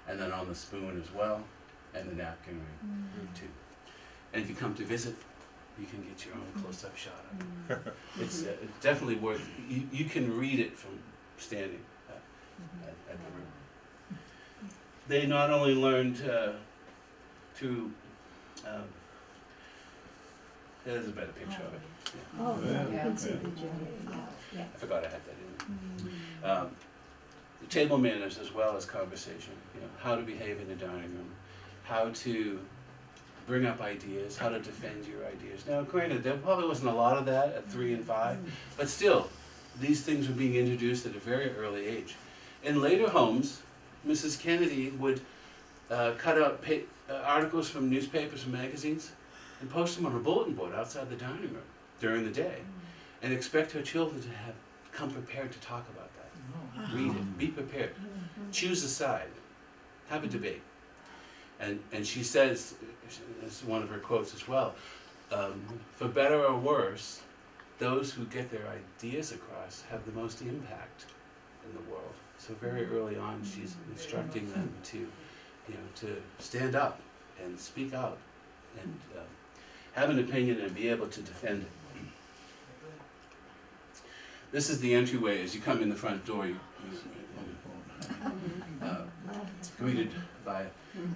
And then on the spoon as well, and the napkin ring too. And if you come to visit, you can get your own close-up shot of it. It's definitely worth, you can read it from standing at the room. They not only learned there's a better picture of it. Yeah. Oh, Yeah. you can see the JFK, yeah. I forgot I had that in there. The table manners as well as conversation, you know, how to behave in the dining room, how to bring up ideas, how to defend your ideas. Now, granted, there probably wasn't a lot of that at 3 and 5, but still, these things were being introduced at a very early age. In later homes, Mrs. Kennedy would cut out articles from newspapers and magazines and post them on a bulletin board outside the dining room during the day, and expect her children to have come prepared to talk about that. Read it, be prepared, choose a side, have a debate. And she says, it's one of her quotes as well, for better or worse, those who get their ideas across have the most impact in the world. So very early on, she's instructing them to, you know, to stand up and speak out and have an opinion and be able to defend it. This is the entryway. As you come in the front door, you're greeted by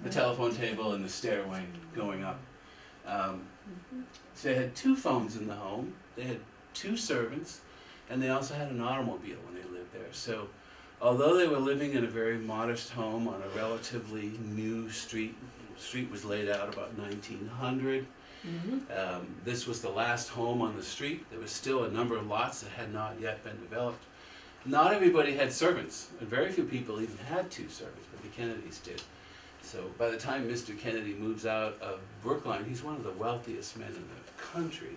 the telephone table and the stairway going up. So they had 2 phones in the home, they had 2 servants, and they also had an automobile when they lived there. So although they were living in a very modest home on a relatively new street, the street was laid out about 1900, this was the last home on the street. There was still a number of lots that had not yet been developed. Not everybody had servants, and very few people even had 2 servants, but the Kennedys did. So by the time Mr. Kennedy moves out of Brookline, he's one of the wealthiest men in the country.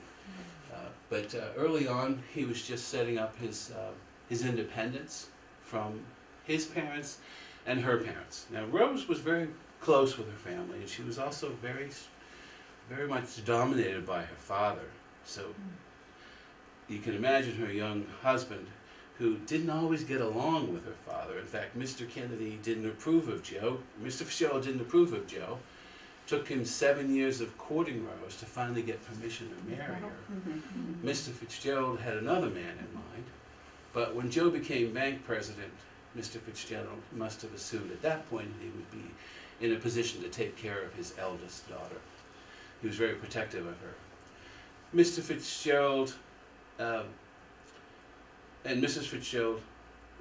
But early on, he was just setting up his independence from his parents and her parents. Now, Rose was very close with her family, and she was also very much dominated by her father. So you can imagine her young husband, who didn't always get along with her father. In fact, Mr. Kennedy didn't approve of Joe. Mr. Fitzgerald didn't approve of Joe. Took him 7 years of courting Rose to finally get permission to marry her. Mr. Fitzgerald had another man in mind, but when Joe became bank president, Mr. Fitzgerald must have assumed at that point he would be in a position to take care of his eldest daughter. He was very protective of her. Mr. Fitzgerald and Mrs. Fitzgerald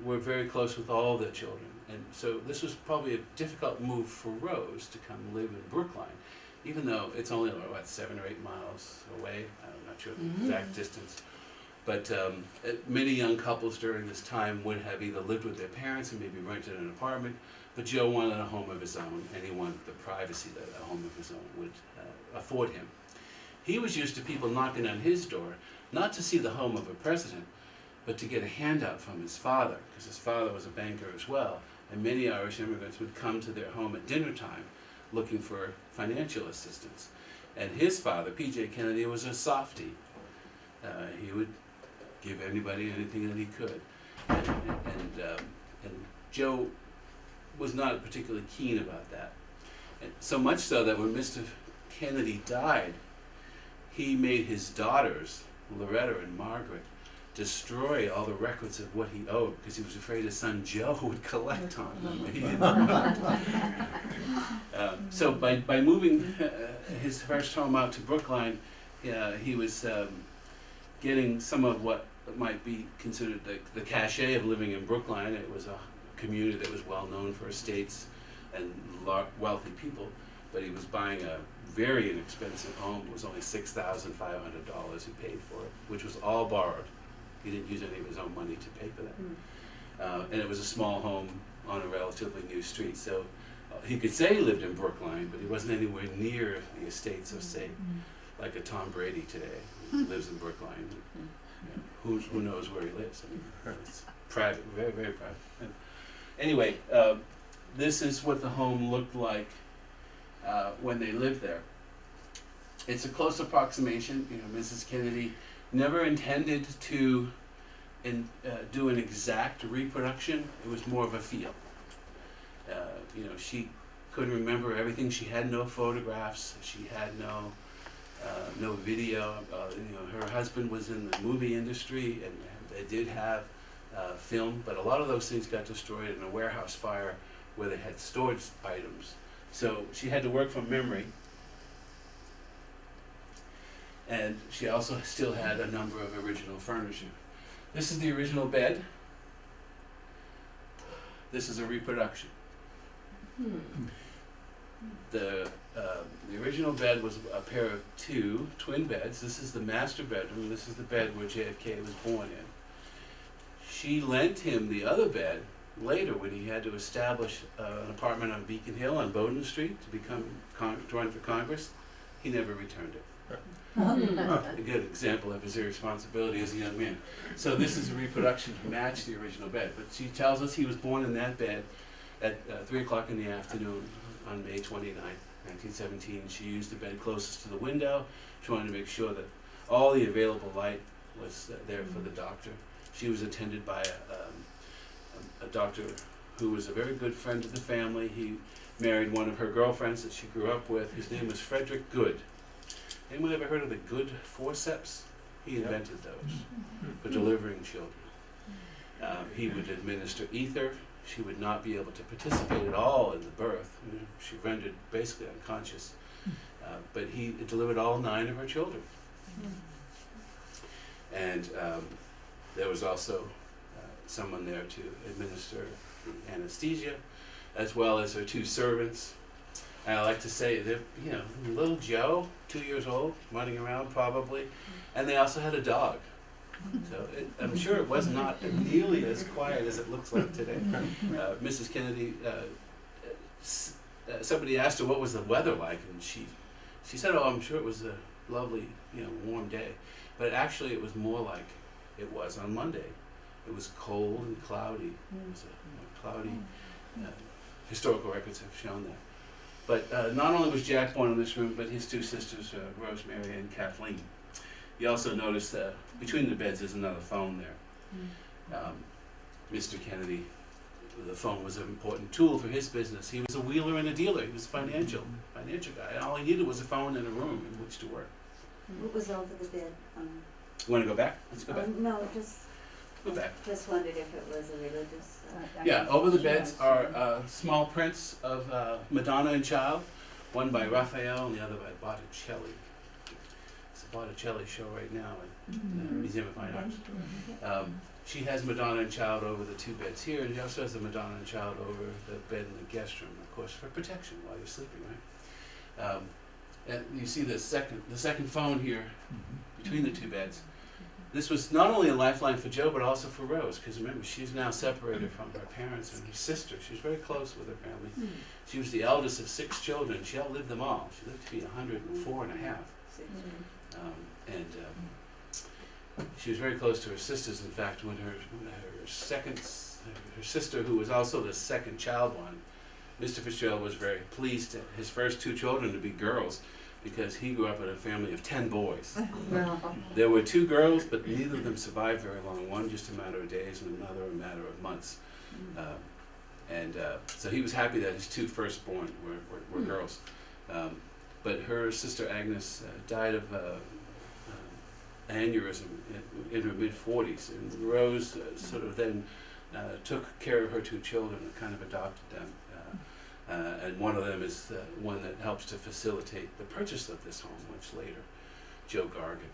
were very close with all their children, and so this was probably a difficult move for Rose to come live in Brookline, even though it's only about 7 or 8 miles away. I'm not sure the exact distance, but many young couples during this time would have either lived with their parents and maybe rented an apartment, but Joe wanted a home of his own, and he wanted the privacy that a home of his own would afford him. He was used to people knocking on his door, not to see the home of a president, but to get a handout from his father, because his father was a banker as well, and many Irish immigrants would come to their home at dinner time looking for financial assistance. And his father, P.J. Kennedy, was a softie. He would give anybody anything that he could. And Joe was not particularly keen about that. And so much so that when Mr. Kennedy died, he made his daughters, Loretta and Margaret, destroy all the records of what he owed because he was afraid his son Joe would collect on them. He didn't want to. So by moving his first home out to Brookline, he was getting some of what might be considered the cachet of living in Brookline. It was a community that was well known for estates and wealthy people, but he was buying a very inexpensive home. It was only $6,500 he paid for it, which was all borrowed. He didn't use any of his own money to pay for that. And it was a small home on a relatively new street. So he could say he lived in Brookline, but he wasn't anywhere near the estates of, say, like a Tom Brady today, who lives in Brookline. who knows where he lives? I mean, it's private, very, very private. And anyway, this is what the home looked like when they lived there. It's a close approximation. You know, Mrs. Kennedy never intended to do an exact reproduction. It was more of a feel. You know, she couldn't remember everything. She had no photographs. She had no video. You know, her husband was in the movie industry, and they did have film, but a lot of those things got destroyed in a warehouse fire where they had storage items. So she had to work from memory. And she also still had a number of original furniture. This is the original bed. This is a reproduction. The original bed was a pair of two twin beds. This is the master bedroom. This is the bed where JFK was born in. She lent him the other bed later when he had to establish an apartment on Beacon Hill on Bowdoin Street to to run for Congress. He never returned it. A good example of his irresponsibility as a young man. So this is a reproduction to match the original bed. But she tells us he was born in that bed at 3 o'clock in the afternoon on May 29th, 1917. She used the bed closest to the window. She wanted to make sure that all the available light was there for the doctor. She was attended by a doctor who was a very good friend of the family. He married one of her girlfriends that she grew up with. His name was Frederick Good. Anyone ever heard of the Good forceps? He invented those for delivering children. He would administer ether. She would not be able to participate at all in the birth. She rendered basically unconscious. But he delivered all 9 of her children. And there was also someone there to administer anesthesia, as well as her 2 servants. And I like to say that, you know, little Joe, 2 years old, running around probably, and they also had a dog. So I'm sure it was not nearly as quiet as it looks like today. Mrs. Kennedy, somebody asked her what was the weather like, and she said, "Oh, I'm sure it was a lovely, you know, warm day." But actually, it was more like it was on Monday. It was cold and cloudy. It was a cloudy. Historical records have shown that. But not only was Jack born in this room, but his 2 sisters, Rosemary and Kathleen. You also notice that between the beds there's another phone there. Mr. Kennedy, the phone was an important tool for his business. He was a wheeler and a dealer. He was a financial guy. And all he needed was a phone and a room in which to work. What was over the bed? You want to go back? Let's go back. No, just Go back. just wondered if it was a religious. Yeah, over the beds are small prints of Madonna and Child, one by Raphael and the other by Botticelli. It's a Botticelli show right now at the Museum of Fine Arts. She has Madonna and Child over the 2 beds here, and she also has the Madonna and Child over the bed in the guest room, of course, for protection while you're sleeping, right? And you see the second phone here between the 2 beds. This was not only a lifeline for Joe, but also for Rose, because remember, she's now separated from her parents and her sister. She was very close with her family. She was the eldest of 6 children. She outlived them all. She lived to be 104 and a half. She was very close to her sisters. In fact, when her sister, who was also the second child one, Mr. Fitzgerald was very pleased to his first 2 children to be girls, because he grew up in a family of 10 boys. There were 2 girls, but neither of them survived very long. One just a matter of days, and another a matter of months. So he was happy that his 2 firstborn were girls. But her sister Agnes died of aneurysm in her mid-40s, and Rose sort of then took care of her 2 children and kind of adopted them. And one of them is one that helps to facilitate the purchase of this home much later, Joe Gargan.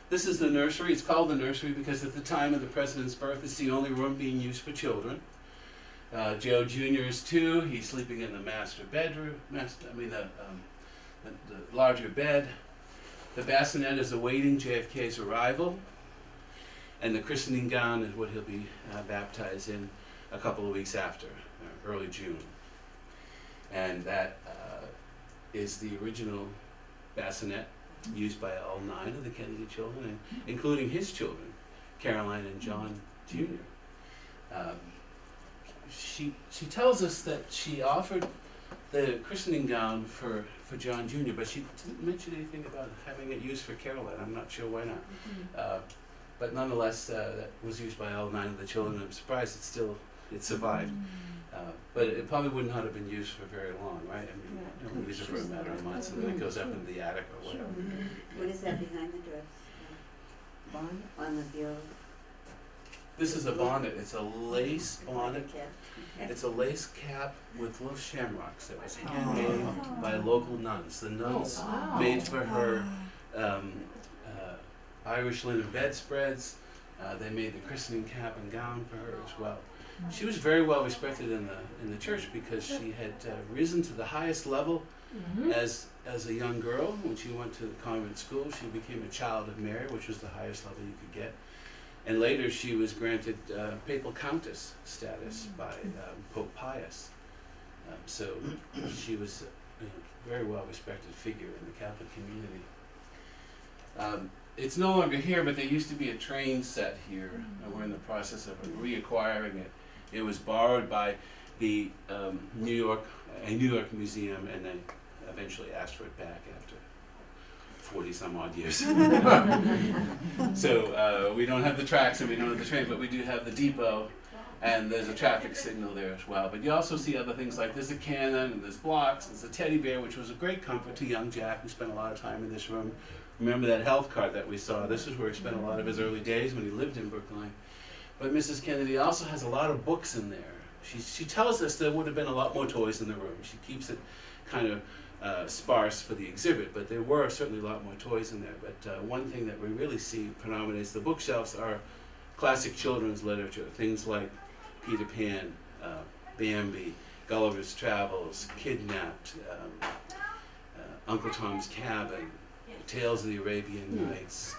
This is the nursery. It's called the nursery because at the time of the president's birth, it's the only room being used for children. Joe Jr. is 2. He's sleeping in the master bedroom. The larger bed. The bassinet is awaiting JFK's arrival. And the christening gown is what he'll be baptized in a couple of weeks after, early June. And that is the original bassinet. used by all 9 of the Kennedy children, and including his children, Caroline and John Jr. She tells us that she offered the christening gown for John Jr., but she didn't mention anything about having it used for Caroline. I'm not sure why not. But nonetheless, that was used by all 9 of the children. I'm surprised it survived. But it probably would not have been used for very long, right? I mean, you don't use it for a matter of months, and then it goes up into the attic or whatever. What is that behind the dress? Bonnet? On the bureau? This is a bonnet. It's a lace bonnet. Okay. It's a lace cap with little shamrocks that was handmade by local nuns. The nuns made for her Irish linen bedspreads. They made the christening cap and gown for her as well. She was very well respected in the church because she had risen to the highest level as a young girl. When she went to the convent school, she became a child of Mary, which was the highest level you could get. And later she was granted papal countess status by Pope Pius. So she was a very well respected figure in the Catholic community. It's no longer here, but there used to be a train set here, and we're in the process of reacquiring it. It was borrowed by the New York Museum, and they eventually asked for it back after 40 some odd years. So we don't have the tracks and we don't have the train, but we do have the depot, and there's a traffic signal there as well. But you also see other things like there's a cannon, and there's blocks, there's a teddy bear, which was a great comfort to young Jack, who spent a lot of time in this room. Remember that health card that we saw? This is where he spent a lot of his early days when he lived in Brookline. But Mrs. Kennedy also has a lot of books in there. She tells us there would have been a lot more toys in the room. She keeps it kind of sparse for the exhibit, but there were certainly a lot more toys in there. But one thing that we really see predominates the bookshelves are classic children's literature, things like Peter Pan, Bambi, Gulliver's Travels, Kidnapped, Uncle Tom's Cabin, Tales of the Arabian Nights,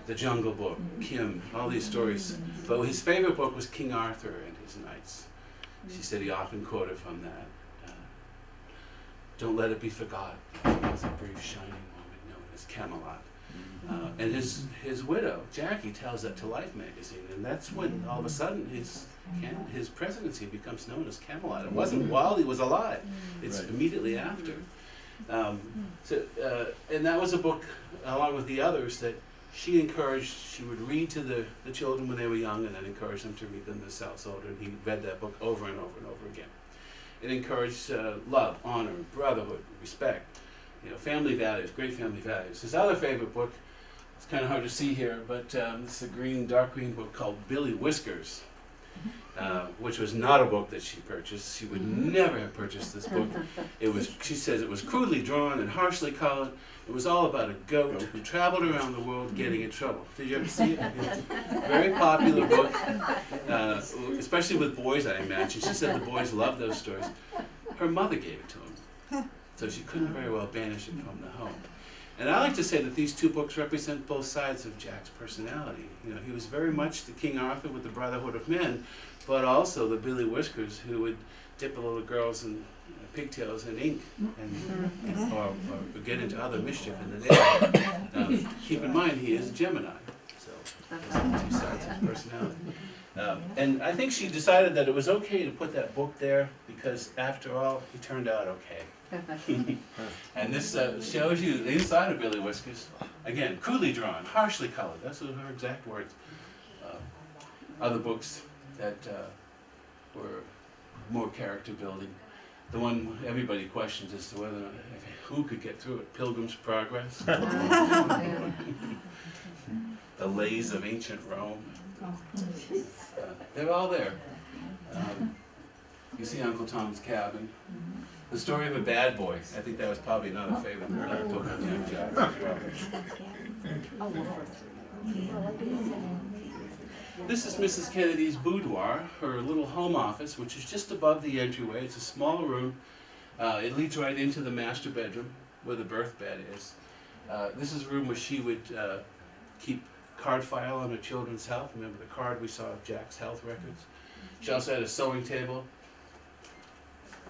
The Jungle Book, Kim, all these stories. But his favorite book was King Arthur and his Knights. She said he often quoted from that. Don't let it be forgot. It's a brief shining moment known as Camelot. And his widow, Jackie, tells that to Life magazine, and that's when all of a sudden his presidency becomes known as Camelot. It wasn't while he was alive; it's immediately after. And that was a book, along with the others, that she encouraged. She would read to the children when they were young, and then encourage them to read them themselves older. And he read that book over and over and over again. It encouraged love, honor, brotherhood, respect, family values, great family values. His other favorite book, it's kind of hard to see here, but it's a dark green book called Billy Whiskers, which was not a book that she purchased. She would never have purchased this book. She says it was crudely drawn and harshly colored. It was all about a goat who traveled around the world getting in trouble. Did you ever see it? Very popular book, especially with boys, I imagine. She said the boys loved those stories. Her mother gave it to him, so she couldn't very well banish it from the home. And I like to say that these two books represent both sides of Jack's personality. He was very much the King Arthur with the Brotherhood of Men, but also the Billy Whiskers who would dip little girls in pigtails in ink or get into other mischief in the day. Keep in mind, he is a Gemini, so those are the two sides of his personality. And I think she decided that it was okay to put that book there because, after all, he turned out okay. And this shows you the inside of Billy Whiskers. Again, crudely drawn, harshly colored. Those are her exact words. Other books that were more character building. The one everybody questions as to whether who could get through it. Pilgrim's Progress. The Lays of Ancient Rome. They're all there. You see Uncle Tom's Cabin. The Story of a Bad Boy. I think that was probably another favorite book of young Jack's as well. This is Mrs. Kennedy's boudoir, her little home office, which is just above the entryway. It's a small room. It leads right into the master bedroom, where the birth bed is. This is a room where she would keep card file on her children's health. Remember the card we saw of Jack's health records? She also had a sewing table.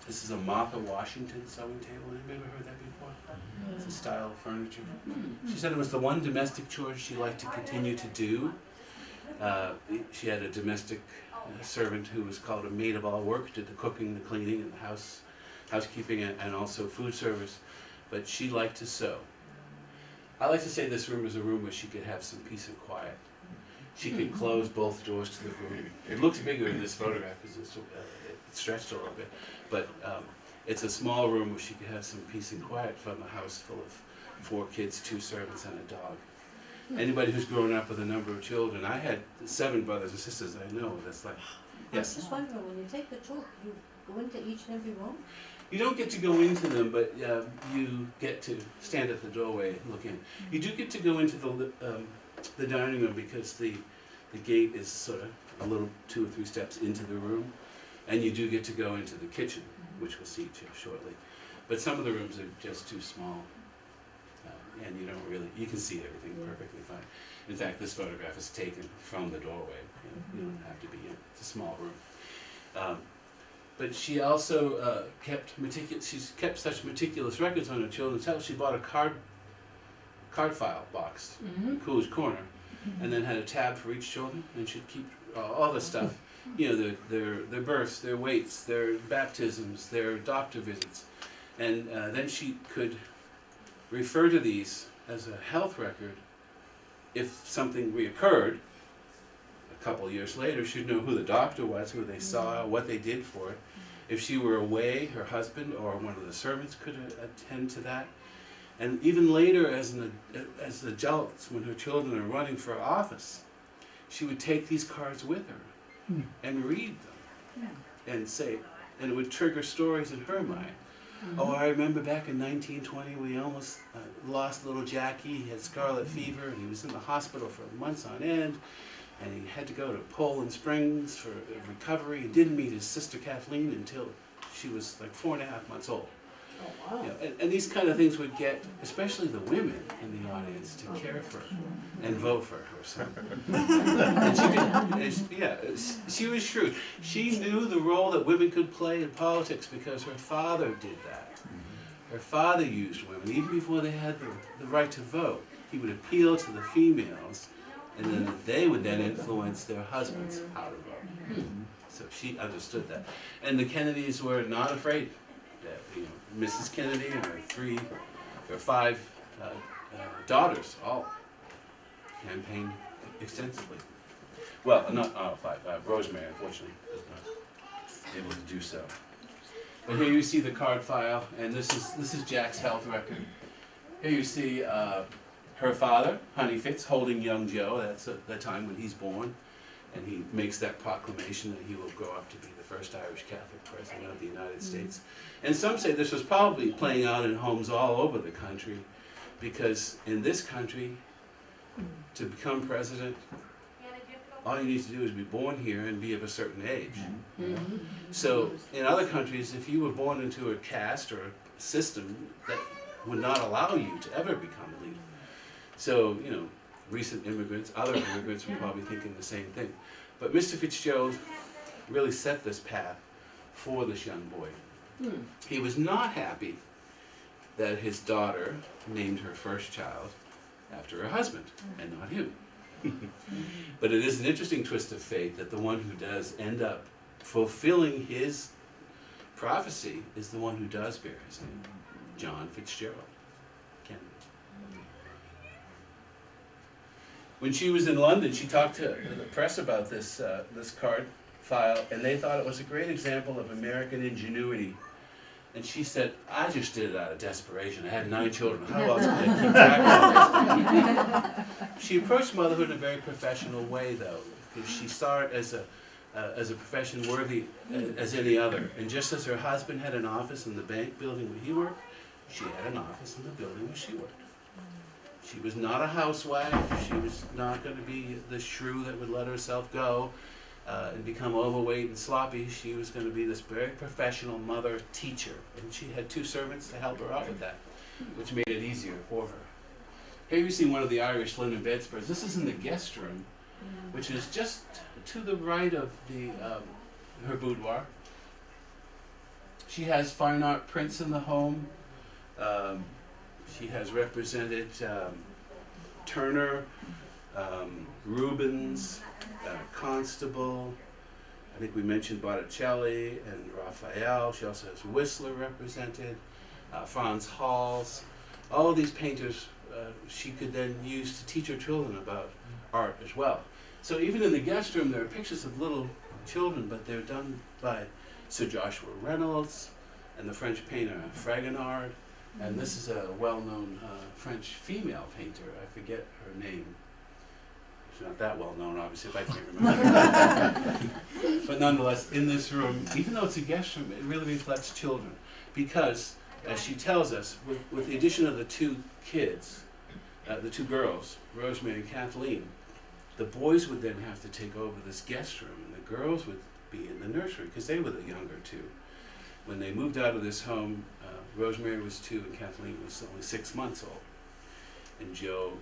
This is a Martha Washington sewing table. Anybody ever heard that before? It's a style of furniture. She said it was the one domestic chore she liked to continue to do. She had a domestic servant who was called a maid of all work, did the cooking, the cleaning, and the housekeeping, and also food service. But she liked to sew. I like to say this room is a room where she could have some peace and quiet. She could close both doors to the room. It looks bigger in this photograph because it's stretched a little bit, but it's a small room where she could have some peace and quiet from a house full of 4 kids, 2 servants, and a dog. Anybody who's grown up with a number of children, I had 7 brothers and sisters. I know that's like, I was yes. just wondering, when you take the tour, you go into each and every room? You don't get to go into them, but you get to stand at the doorway and look in. You do get to go into the dining room because the gate is sort of a little 2 or 3 steps into the room, and you do get to go into the kitchen, which we'll see shortly. But some of the rooms are just too small, and you don't really, you can see everything perfectly fine. In fact, this photograph is taken from the doorway. You don't have to be in. It's a small room. But she also she's kept such meticulous records on her children's house. She bought a card file box, Coolidge Corner, and then had a tab for each children, and she'd keep all the stuff, you know, their births, their weights, their baptisms, their doctor visits, and then she could refer to these as a health record. If something reoccurred a couple years later, she'd know who the doctor was, who they saw, what they did for it. If she were away, her husband or one of the servants could attend to that. And even later, as adults, when her children are running for office, she would take these cards with her and read them and say, and it would trigger stories in her mind. Oh, I remember back in 1920, we almost lost little Jackie. He had scarlet fever, and he was in the hospital for months on end. And he had to go to Poland Springs for recovery. He didn't meet his sister Kathleen until she was like 4.5 months old. Oh, wow. You know, and these kind of things would get, especially the women in the audience, to care for her and vote for her son. And she was shrewd. She knew the role that women could play in politics because her father did that. Her father used women. Even before they had the right to vote, he would appeal to the females, and then they would then influence their husbands how to vote. So she understood that. And the Kennedys were not afraid. Mrs. Kennedy and her 5 daughters all campaigned extensively. Well, not all 5. Rosemary, unfortunately, was not able to do so. But here you see the card file, and this is Jack's health record. Here you see her father, Honey Fitz, holding young Joe. That's the time when he's born, and he makes that proclamation that he will grow up to be the first Irish Catholic president of the United States. And some say this was probably playing out in homes all over the country, because in this country, to become president, all you need to do is be born here and be of a certain age. So in other countries, if you were born into a caste or a system, that would not allow you to ever become a leader. So, you know, recent immigrants, other immigrants were probably thinking the same thing. But Mr. Fitzgerald really set this path for this young boy. He was not happy that his daughter named her first child after her husband and not him. But it is an interesting twist of fate that the one who does end up fulfilling his prophecy is the one who does bear his name, John Fitzgerald Kennedy. When she was in London, she talked to the press about this card file, and they thought it was a great example of American ingenuity. And she said, I just did it out of desperation. I had 9 children. How else could I keep track of this? She approached motherhood in a very professional way, though, because she saw it as a profession worthy as any other. And just as her husband had an office in the bank building where he worked, she had an office in the building where she worked. She was not a housewife. She was not going to be the shrew that would let herself go and become overweight and sloppy. She was going to be this very professional mother teacher. And she had 2 servants to help her out with that, which made it easier for her. Here you see one of the Irish linen bedspreads. This is in the guest room, which is just to the right of her boudoir. She has fine art prints in the home. She has represented Turner, Rubens, Constable. I think we mentioned Botticelli and Raphael. She also has Whistler represented, Franz Hals. All of these painters she could then use to teach her children about art as well. So even in the guest room, there are pictures of little children, but they're done by Sir Joshua Reynolds and the French painter Fragonard. And this is a well-known French female painter. I forget her name. She's not that well known, obviously, if I can't remember. But nonetheless, in this room, even though it's a guest room, it really reflects children. Because, as she tells us, with the addition of the two kids, the two girls, Rosemary and Kathleen, the boys would then have to take over this guest room, and the girls would be in the nursery, because they were the younger two. When they moved out of this home, Rosemary was 2 and Kathleen was only 6 months old. And Joe,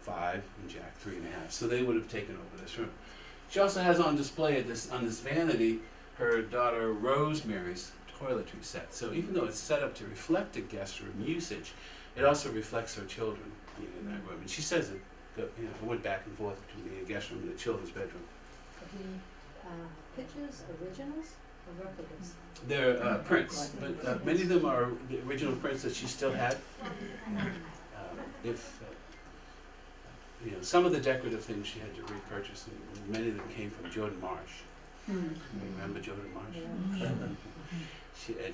5, and Jack, 3.5. So they would have taken over this room. She also has on display on this vanity her daughter Rosemary's toiletry set. So even though it's set up to reflect a guest room usage, it also reflects her children being in that room. And she says it, it went back and forth between the guest room and the children's bedroom. The pictures, originals or replicas? They're prints, but many of them are the original prints that she still had. Some of the decorative things she had to repurchase, and many of them came from Jordan Marsh. Remember Jordan Marsh?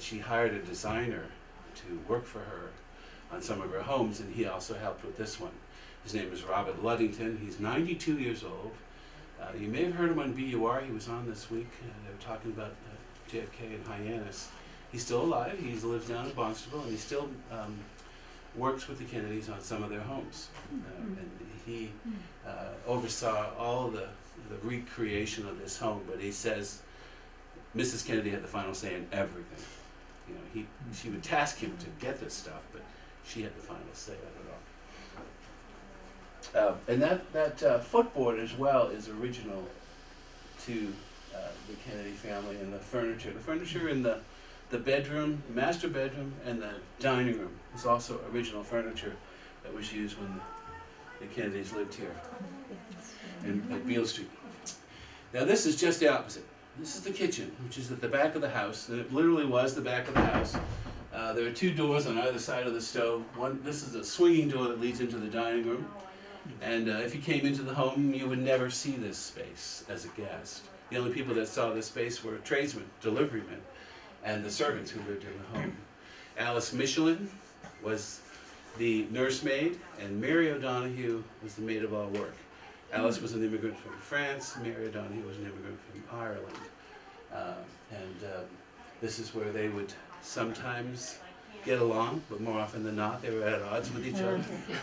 She hired a designer to work for her on some of her homes, and he also helped with this one. His name is Robert Luddington. He's 92 years old. You may have heard him on BUR. He was on this week. They were talking about JFK and Hyannis. He's still alive. He lives down in Barnstable, and he still works with the Kennedys on some of their homes. And he oversaw all the recreation of this home, but he says Mrs. Kennedy had the final say in everything. She would task him to get this stuff, but she had the final say of it all. And that footboard as well is original to the Kennedy family, and the furniture. The furniture in the bedroom, master bedroom, and the dining room is also original furniture that was used when the Kennedys lived here at Beale Street. Now this is just the opposite. This is the kitchen, which is at the back of the house, and it literally was the back of the house. There are 2 doors on either side of the stove. This is a swinging door that leads into the dining room. And if you came into the home, you would never see this space as a guest. The only people that saw this space were tradesmen, deliverymen, and the servants who lived in the home. Alice Michelin was the nursemaid, and Mary O'Donoghue was the maid of all work. Alice was an immigrant from France. Mary O'Donoghue was an immigrant from Ireland. This is where they would sometimes get along, but more often than not, they were at odds with each other.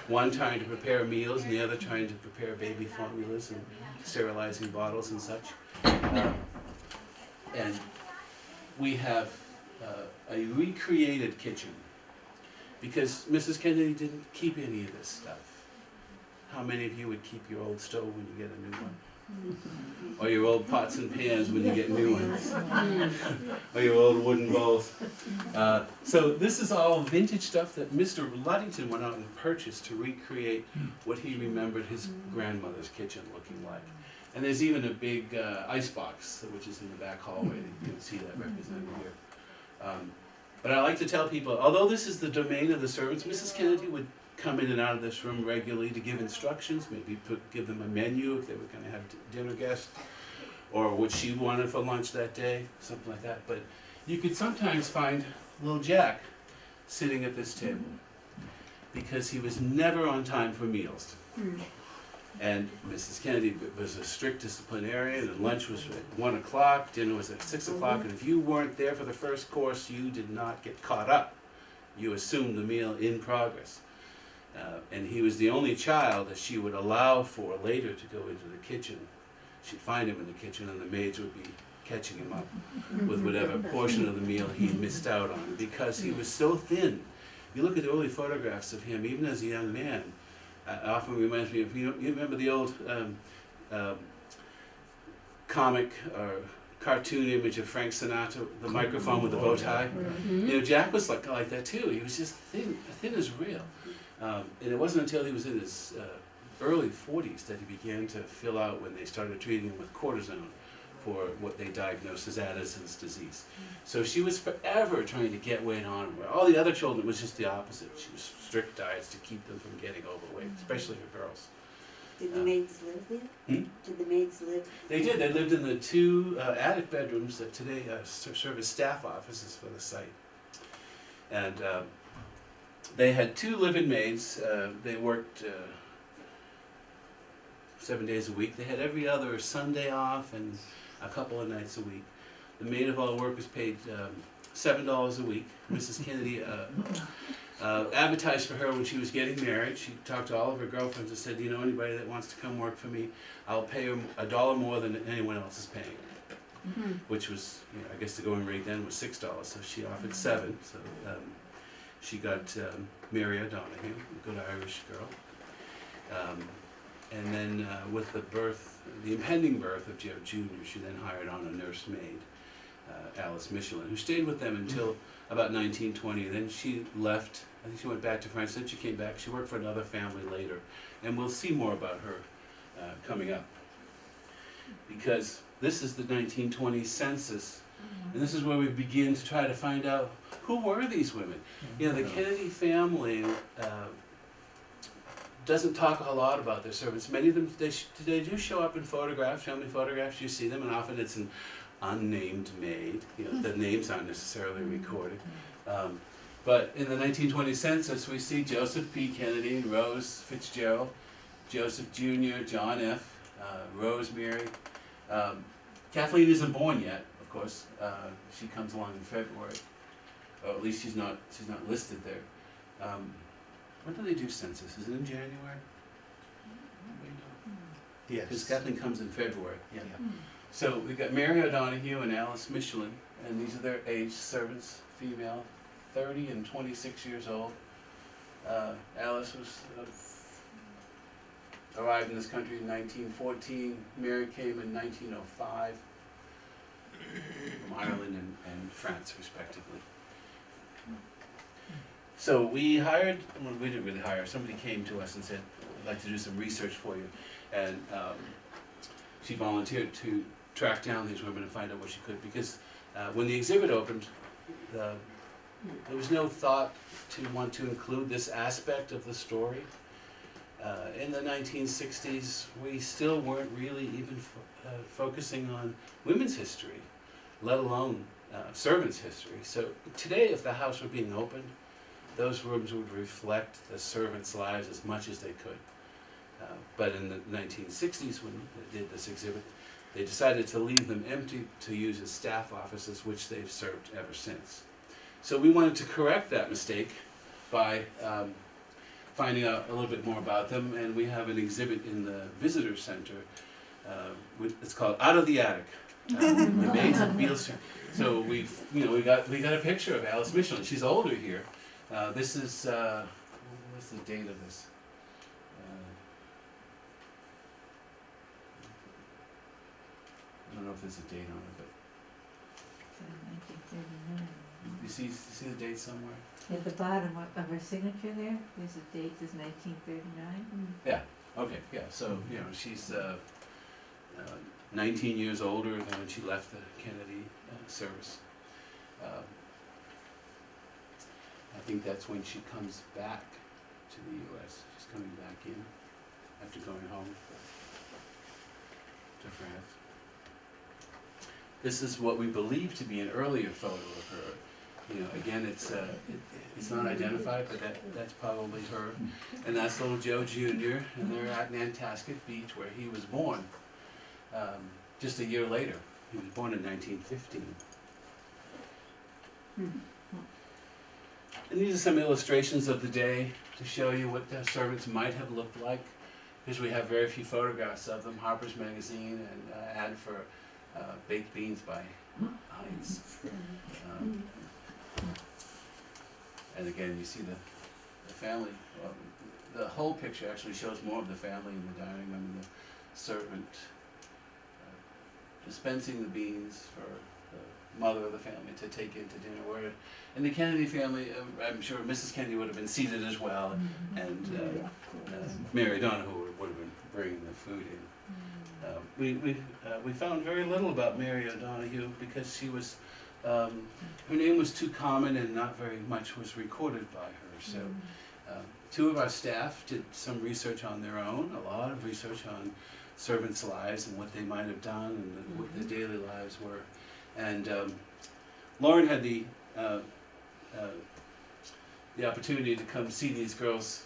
One trying to prepare meals, and the other trying to prepare baby formulas and sterilizing bottles and such. And we have a recreated kitchen, because Mrs. Kennedy didn't keep any of this stuff. How many of you would keep your old stove when you get a new one? Or your old pots and pans when you get new ones? Or your old wooden bowls? So this is all vintage stuff that Mr. Luddington went out and purchased to recreate what he remembered his grandmother's kitchen looking like. And there's even a big ice box, which is in the back hallway. You can see that represented here. But I like to tell people, although this is the domain of the servants, Mrs. Kennedy would come in and out of this room regularly to give instructions, maybe give them a menu if they were going to have dinner guests, or what she wanted for lunch that day, something like that. But you could sometimes find little Jack sitting at this table, because he was never on time for meals. And Mrs. Kennedy was a strict disciplinarian, and lunch was at 1 o'clock, dinner was at 6 o'clock, and if you weren't there for the first course, you did not get caught up. You assumed the meal in progress. And he was the only child that she would allow for later to go into the kitchen. She'd find him in the kitchen, and the maids would be catching him up with whatever portion of the meal he missed out on, because he was so thin. You look at the early photographs of him, even as a young man, often reminds me of, you remember the old comic or cartoon image of Frank Sinatra, the microphone with the bow tie. You know, Jack was like that too. He was just thin as real. And it wasn't until he was in his early 40s that he began to fill out when they started treating him with cortisone for what they diagnosed as Addison's disease. So she was forever trying to get weight on him. All the other children, it was just the opposite. She was strict diets to keep them from getting overweight, especially her girls. Did the maids live there? Did the maids live? They did. They lived in the 2 attic bedrooms that today serve as staff offices for the site. And they had 2 live-in maids. They worked 7 days a week. They had every other Sunday off and a couple of nights a week. The maid of all work was paid $7 a week. Mrs. Kennedy advertised for her when she was getting married. She talked to all of her girlfriends and said, you know, anybody that wants to come work for me, I'll pay her $1 more than anyone else is paying. Which was, you know, I guess the going rate then was $6, so she offered $7. So she got Mary O'Donoghue, a good Irish girl. And then with the impending birth of Joe Jr., she then hired on a nurse maid, Alice Michelin, who stayed with them until about 1920. Then she left. I think she went back to France. Then she came back. She worked for another family later. And we'll see more about her coming up. Because this is the 1920 census. And this is where we begin to try to find out who were these women. You know, the Kennedy family doesn't talk a lot about their servants. Many of them, they do show up in photographs, family photographs, you see them, and often it's an unnamed maid. You know, the names aren't necessarily recorded. But in the 1920 census, we see Joseph P. Kennedy, Rose Fitzgerald, Joseph Jr., John F., Rosemary. Kathleen isn't born yet, of course. She comes along in February, or at least she's not listed there. When do they do census? Is it in January? Yes. Because Kathleen comes in February. Yeah. So we've got Mary O'Donoghue and Alice Michelin, and these are their age servants, female, 30 and 26 years old. Alice was arrived in this country in 1914. Mary came in 1905 from Ireland and France, respectively. So we hired, well, we didn't really hire, somebody came to us and said, I'd like to do some research for you. And she volunteered to track down these women and find out what she could, because when the exhibit opened, there was no thought to want to include this aspect of the story. In the 1960s, we still weren't really even focusing on women's history, let alone servants' history. So today, if the house were being opened, those rooms would reflect the servants' lives as much as they could. But in the 1960s, when they did this exhibit, they decided to leave them empty to use as staff offices, which they've served ever since. So we wanted to correct that mistake by finding out a little bit more about them, and we have an exhibit in the visitor center. It's called Out of the Attic. The Maids of Beale's. So we got a picture of Alice Michelin. She's older here. This is what's the date of this? I don't know if there's a date on it, but 1939. you see the date somewhere? At the bottom of her signature there, there's a date, says 1939. Yeah. Okay. Yeah. So she's 19 years older than when she left the Kennedy service. I think that's when she comes back to the U.S. She's coming back in after going home to France. This is what we believe to be an earlier photo of her. Again, it's not identified, but that's probably her. And that's little Joe Jr. And they're at Nantasket Beach, where he was born. Just a year later, he was born in 1915. And these are some illustrations of the day to show you what the servants might have looked like, because we have very few photographs of them. Harper's Magazine and ad for baked beans by Heinz. And again, you see the family. Well, the whole picture actually shows more of the family in the dining room and the servant dispensing the beans for the mother of the family to take into dinner. Where in the Kennedy family, I'm sure Mrs. Kennedy would have been seated as well, and Mary Donahue would have been bringing the food in. We found very little about Mary O'Donoghue because she was, her name was too common and not very much was recorded by her. So two of our staff did some research on their own, a lot of research on servants' lives and what they might have done and what their daily lives were. And Lauren had the opportunity to come see these girls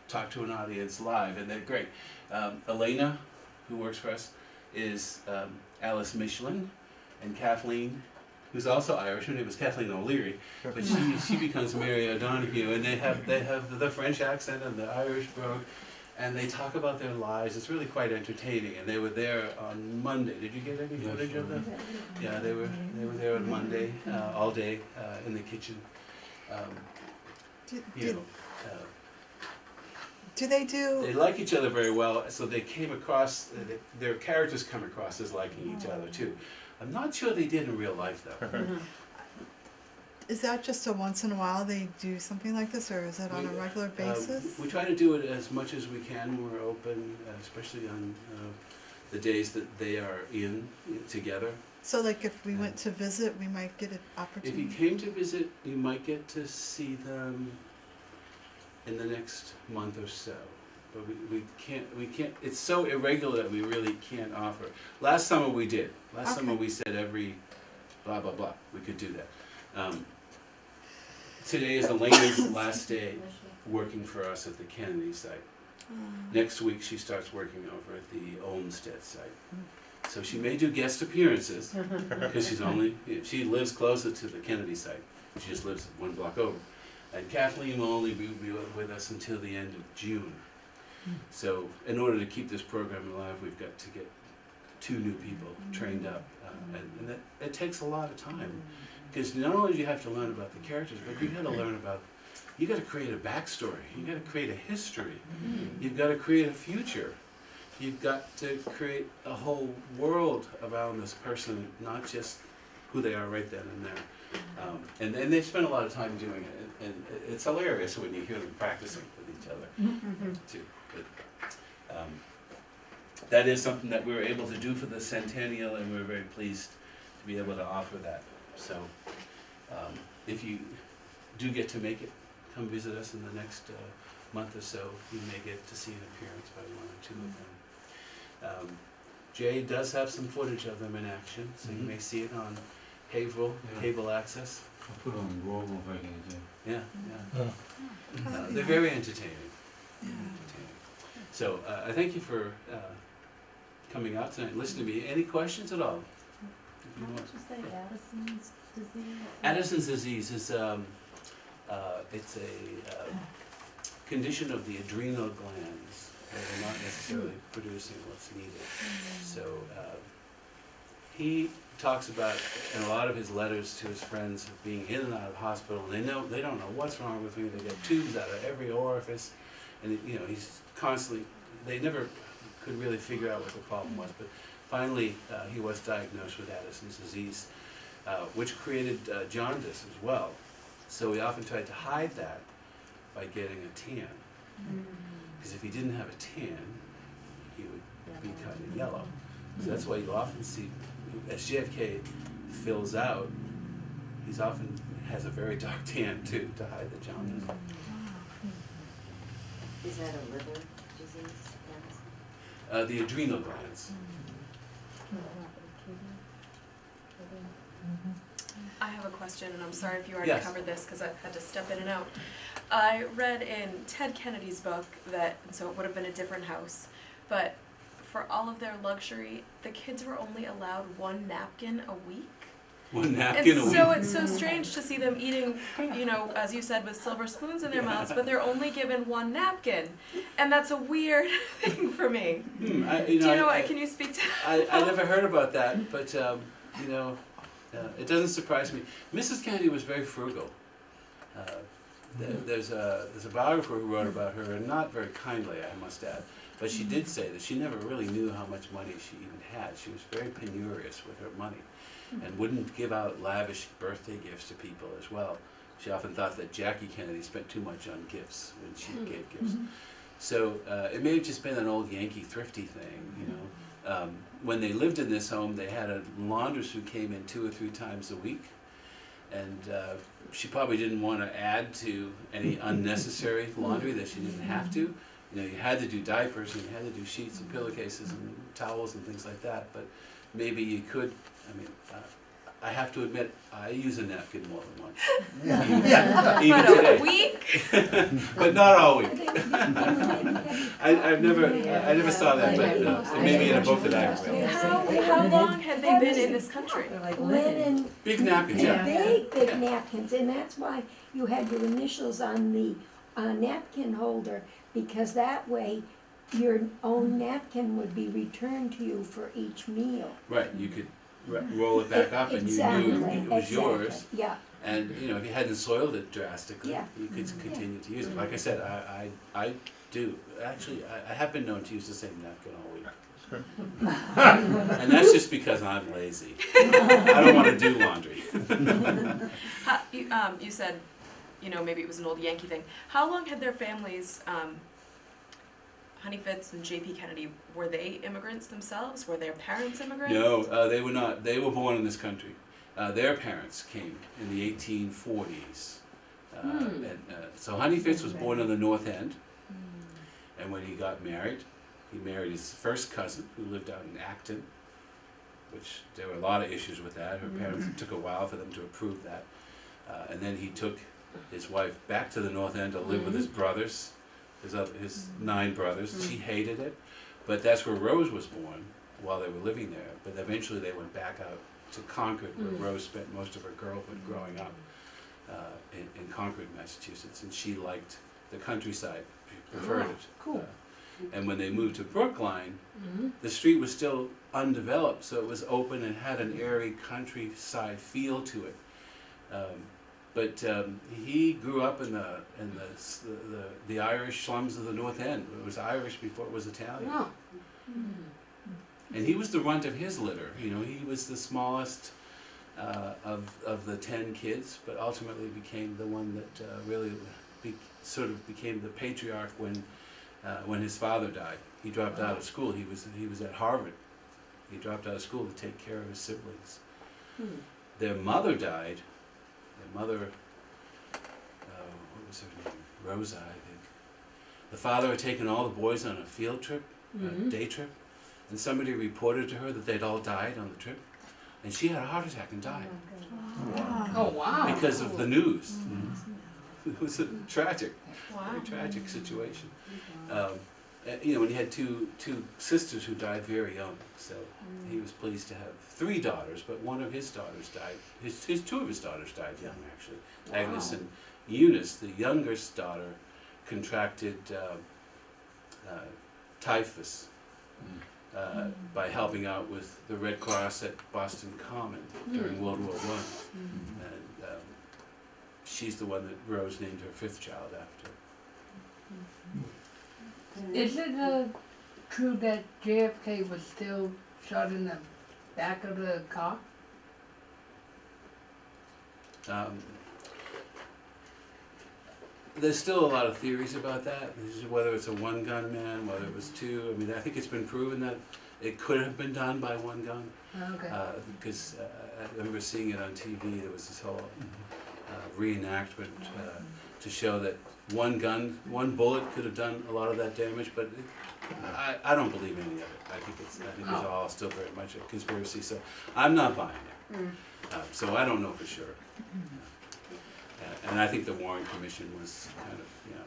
talk to an audience live, and they're great. Elena, who works for us, is Alice Michelin, and Kathleen, who's also Irish. Her name is Kathleen O'Leary, but she becomes Mary O'Donoghue, and they have the French accent and the Irish brogue, and they talk about their lives. It's really quite entertaining. And they were there on Monday. Did you get any footage of them? Yeah, they were there on Monday, all day in the kitchen. Do they do? They like each other very well, so they came across, their characters come across as liking each other too. I'm not sure they did in real life though. Is that just a once in a while they do something like this, or is it on a regular basis? We try to do it as much as we can. We're open, especially on the days that they are in together. So like if we went to visit, we might get an opportunity? If you came to visit, you might get to see them in the next month or so. But we can't, it's so irregular that we really can't offer. Last summer we did. Last summer we said every blah, blah, blah. We could do that. Today is Elena's last day working for us at the Kennedy site. Next week she starts working over at the Olmsted site. So she may do guest appearances because she lives closer to the Kennedy site. She just lives one block over. And Kathleen will only be with us until the end of June. So in order to keep this program alive, we've got to get 2 new people trained up. And that takes a lot of time. Because not only do you have to learn about the characters, but you got to learn about, you got to create a backstory. You got to create a history. You've got to create a future. You've got to create a whole world around this person, not just who they are right then and there. And they spend a lot of time doing it, and it's hilarious when you hear them practicing with each other too. But that is something that we were able to do for the centennial, and we're very pleased to be able to offer that. So if you do get to make it, come visit us in the next month or so. You may get to see an appearance by 1 or 2 of them. Jay does have some footage of them in action, so you may see it on Haverhill cable access. I'll put it on Google if I can do. Yeah. They're very entertaining. So I thank you for coming out tonight and listening to me. Any questions at all? How did you say Addison's disease? Addison's disease is it's a condition of the adrenal glands. They're not necessarily producing what's needed. So he talks about in a lot of his letters to his friends of being in and out of the hospital. And they don't know what's wrong with me. They get tubes out of every orifice, and he's constantly. They never could really figure out what the problem was, but finally he was diagnosed with Addison's disease, which created jaundice as well. So he often tried to hide that by getting a tan, because if he didn't have a tan, he would be kind of yellow. So that's why you often see, as JFK fills out, he's often has a very dark tan too, to hide the jaundice. Is that a liver disease? The adrenal glands. I have a question, and I'm sorry if you already covered this because I've had to step in and out. I read in Ted Kennedy's book that, so it would have been a different house, but for all of their luxury, the kids were only allowed 1 napkin a week. 1 napkin a week. So it's so strange to see them eating, as you said, with silver spoons in their mouths, but they're only given 1 napkin, and that's a weird thing for me. Can you speak to that? I never heard about that, but it doesn't surprise me. Mrs. Kennedy was very frugal. There's a biographer who wrote about her, and not very kindly, I must add. But she did say that she never really knew how much money she even had. She was very penurious with her money and wouldn't give out lavish birthday gifts to people as well. She often thought that Jackie Kennedy spent too much on gifts when she gave gifts. So it may have just been an old Yankee thrifty thing, you know. When they lived in this home, they had a laundress who came in 2 or 3 times a week. And she probably didn't want to add to any unnecessary laundry that she didn't have to. You know, you had to do diapers and you had to do sheets and pillowcases and towels and things like that. But maybe you could, I mean, I have to admit, I use a napkin more than once. Even But today. a week? But not all week. I never saw that, but it may be in a book that I read. How long had they been in this country? They're like Linen, Big napkins, yeah. big napkins, and that's why you had your initials on the napkin holder, because that way your own napkin would be returned to you for each meal. Right, you could roll it back up and you knew it was yours. Yeah, And, you know, if you hadn't soiled it drastically, Yeah. you could continue to use it. Like I said, I do. Actually, I have been known to use the same napkin all week. And that's just because I'm lazy. I don't want to do laundry. You said, you know, maybe it was an old Yankee thing. How long had their families, Honey Fitz and J.P. Kennedy, were they immigrants themselves? Were their parents immigrants? No, they were not. They were born in this country. Their parents came in the 1840s. So Honey Fitz was born on the North End. And when he got married, he married his first cousin, who lived out in Acton, which there were a lot of issues with that. Her parents, it took a while for them to approve that. And then he took his wife back to the North End to live with his brothers, his 9 brothers. She hated it, but that's where Rose was born while they were living there. But eventually they went back out to Concord, where Rose spent most of her girlhood growing up in Concord, Massachusetts, and she liked the countryside. She preferred it. cool. And when they moved to Brookline, the street was still undeveloped, so it was open and had an airy countryside feel to it. But he grew up in the Irish slums of the North End. It was Irish before it was Italian. Oh. And he was the runt of his litter. You know, he was the smallest of the 10 kids, but ultimately became the one that really sort of became the patriarch when his father died. He dropped out of school. He was at Harvard. He dropped out of school to take care of his siblings. Their mother died. Their mother, what was her name? Rosa, I think. The father had taken all the boys on a field trip, a day trip, and somebody reported to her that they'd all died on the trip, and she had a heart attack and died Oh, wow. because of the news. It was a tragic, Wow. very tragic situation. You know, when he had two sisters who died very young, so he was pleased to have 3 daughters, but one of his daughters died. 2 of his daughters died young, actually. Agnes and Eunice, the youngest daughter, contracted typhus by helping out with the Red Cross at Boston Common during World War I. And she's the one that Rose named her 5th child after. Is it true that JFK was still shot in the back of the car? There's still a lot of theories about that, whether it's a one-gun man, whether it was 2. I mean, I think it's been proven that it could have been done by one gun. Okay. Because I remember seeing it on TV. There was this whole reenactment to show that one bullet could have done a lot of that damage, but I don't believe any of it. I think it's all still very much a conspiracy. So I'm not buying it. So I don't know for sure. And I think the Warren Commission was kind of, you know,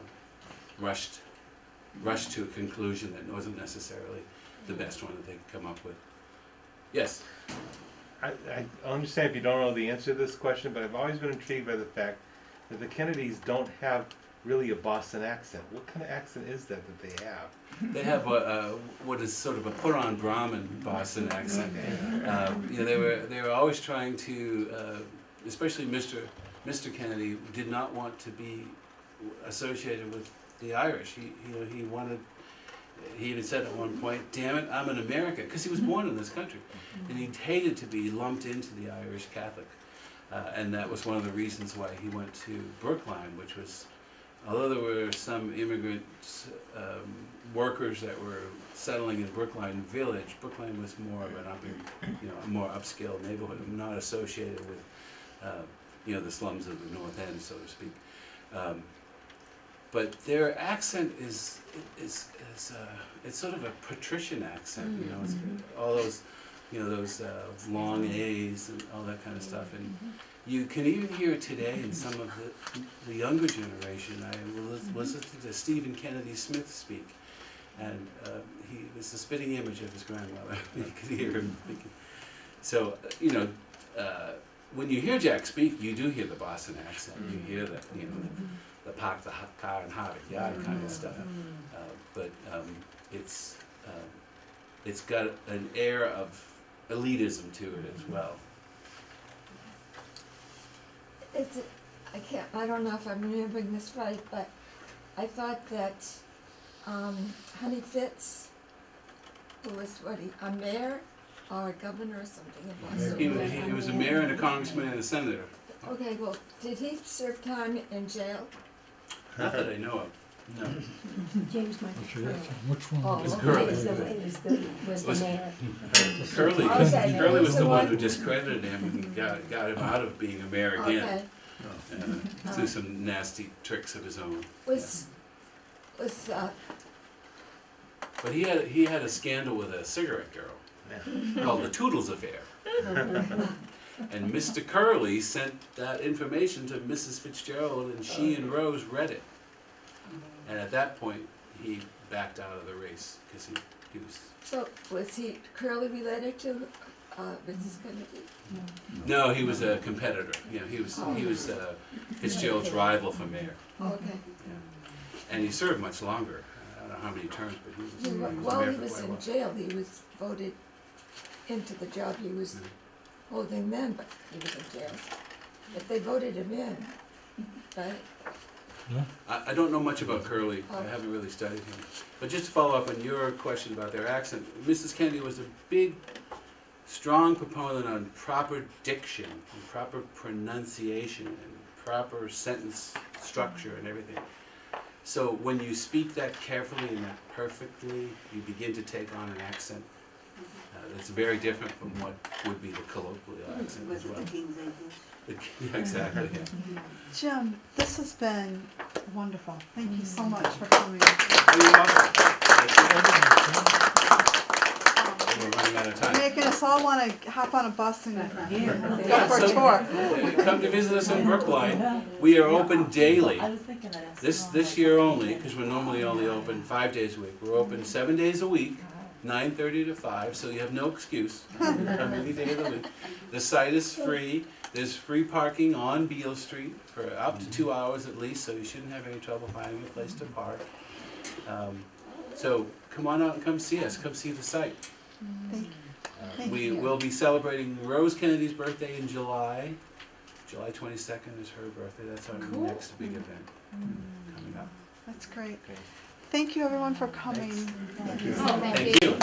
rushed to a conclusion that wasn't necessarily the best one that they could come up with. Yes. I understand if you don't know the answer to this question, but I've always been intrigued by the fact that the Kennedys don't have really a Boston accent. What kind of accent is that they have? They have what is sort of a put-on Brahmin Boston accent. You know, they were always trying to, especially Mr. Kennedy did not want to be associated with the Irish. He wanted he even said at one point, "Damn it, I'm an American," because he was born in this country, and he hated to be lumped into the Irish Catholic, and that was one of the reasons why he went to Brookline, which was, although there were some immigrant workers that were settling in Brookline Village, Brookline was more of an a more upscale neighborhood, not associated with, the slums of the North End, so to speak. But their accent is it's sort of a patrician accent, it's all those, those long A's and all that kind of stuff, and you can even hear it today in some of the younger generation. I was listening to Stephen Kennedy Smith speak, and he was the spitting image of his grandmother. You could hear him thinking. So, when you hear Jack speak, you do hear the Boston accent. You hear the, the park the car and Harvard Yard kind of stuff. But it's got an air of elitism to it as well. I don't know if I'm remembering this right, but I thought that Honey Fitz, who was a mayor or a governor or something in Boston. He was a mayor and a congressman and a senator. Okay, well, did he serve time in jail? Not that I know of. No. James Michael Curley. Which one? Oh, It's okay. Curley. Was the mayor. Curley, Okay. Curley was the So one what- who discredited him and got him out of being a mayor again. Okay. Through some nasty tricks of his own. Was But he had a scandal with a cigarette girl called the Toodles Affair. And Mr. Curley sent that information to Mrs. Fitzgerald, and she and Rose read it. And at that point, he backed out of the race because he was. so was he Curly related to Mrs. Kennedy? No, he was a competitor. He was Fitzgerald's rival for mayor. Okay. Yeah. And he served much longer. I don't know how many terms, but he was While mayor he for was quite a in while. jail, he was voted into the job he was holding then, but he was in jail. But they voted him in, right? I don't know much about Curly. I Oh. haven't really studied him. But just to follow up on your question about their accent, Mrs. Kennedy was a big, strong proponent on proper diction and proper pronunciation and proper sentence structure and everything. So when you speak that carefully and that perfectly, you begin to take on an accent that's very different from what would be the colloquial accent Was as it well. the King's English? Yeah, exactly. Yeah. Jim, this has been wonderful. Thank you so much for coming. Oh, you're welcome. We're running out of time. Making us all want to hop on a bus and Yeah. go for a tour. Come to visit us in Brookline. We are open daily. I was thinking that. This year only, because we're normally only open 5 days a week. We're open 7 days a week, 9:30 to 5, so you have no excuse. Come any day of the week. The site is free. There's free parking on Beale Street for up to 2 hours at least, so you shouldn't have any trouble finding a place to park. So come on out and come see us. Come see the site. Thank We you. will be celebrating Rose Kennedy's birthday in July. July 22nd is her birthday. That's our Cool. next big event coming up. That's great. Thank you, everyone, for coming. Thank you.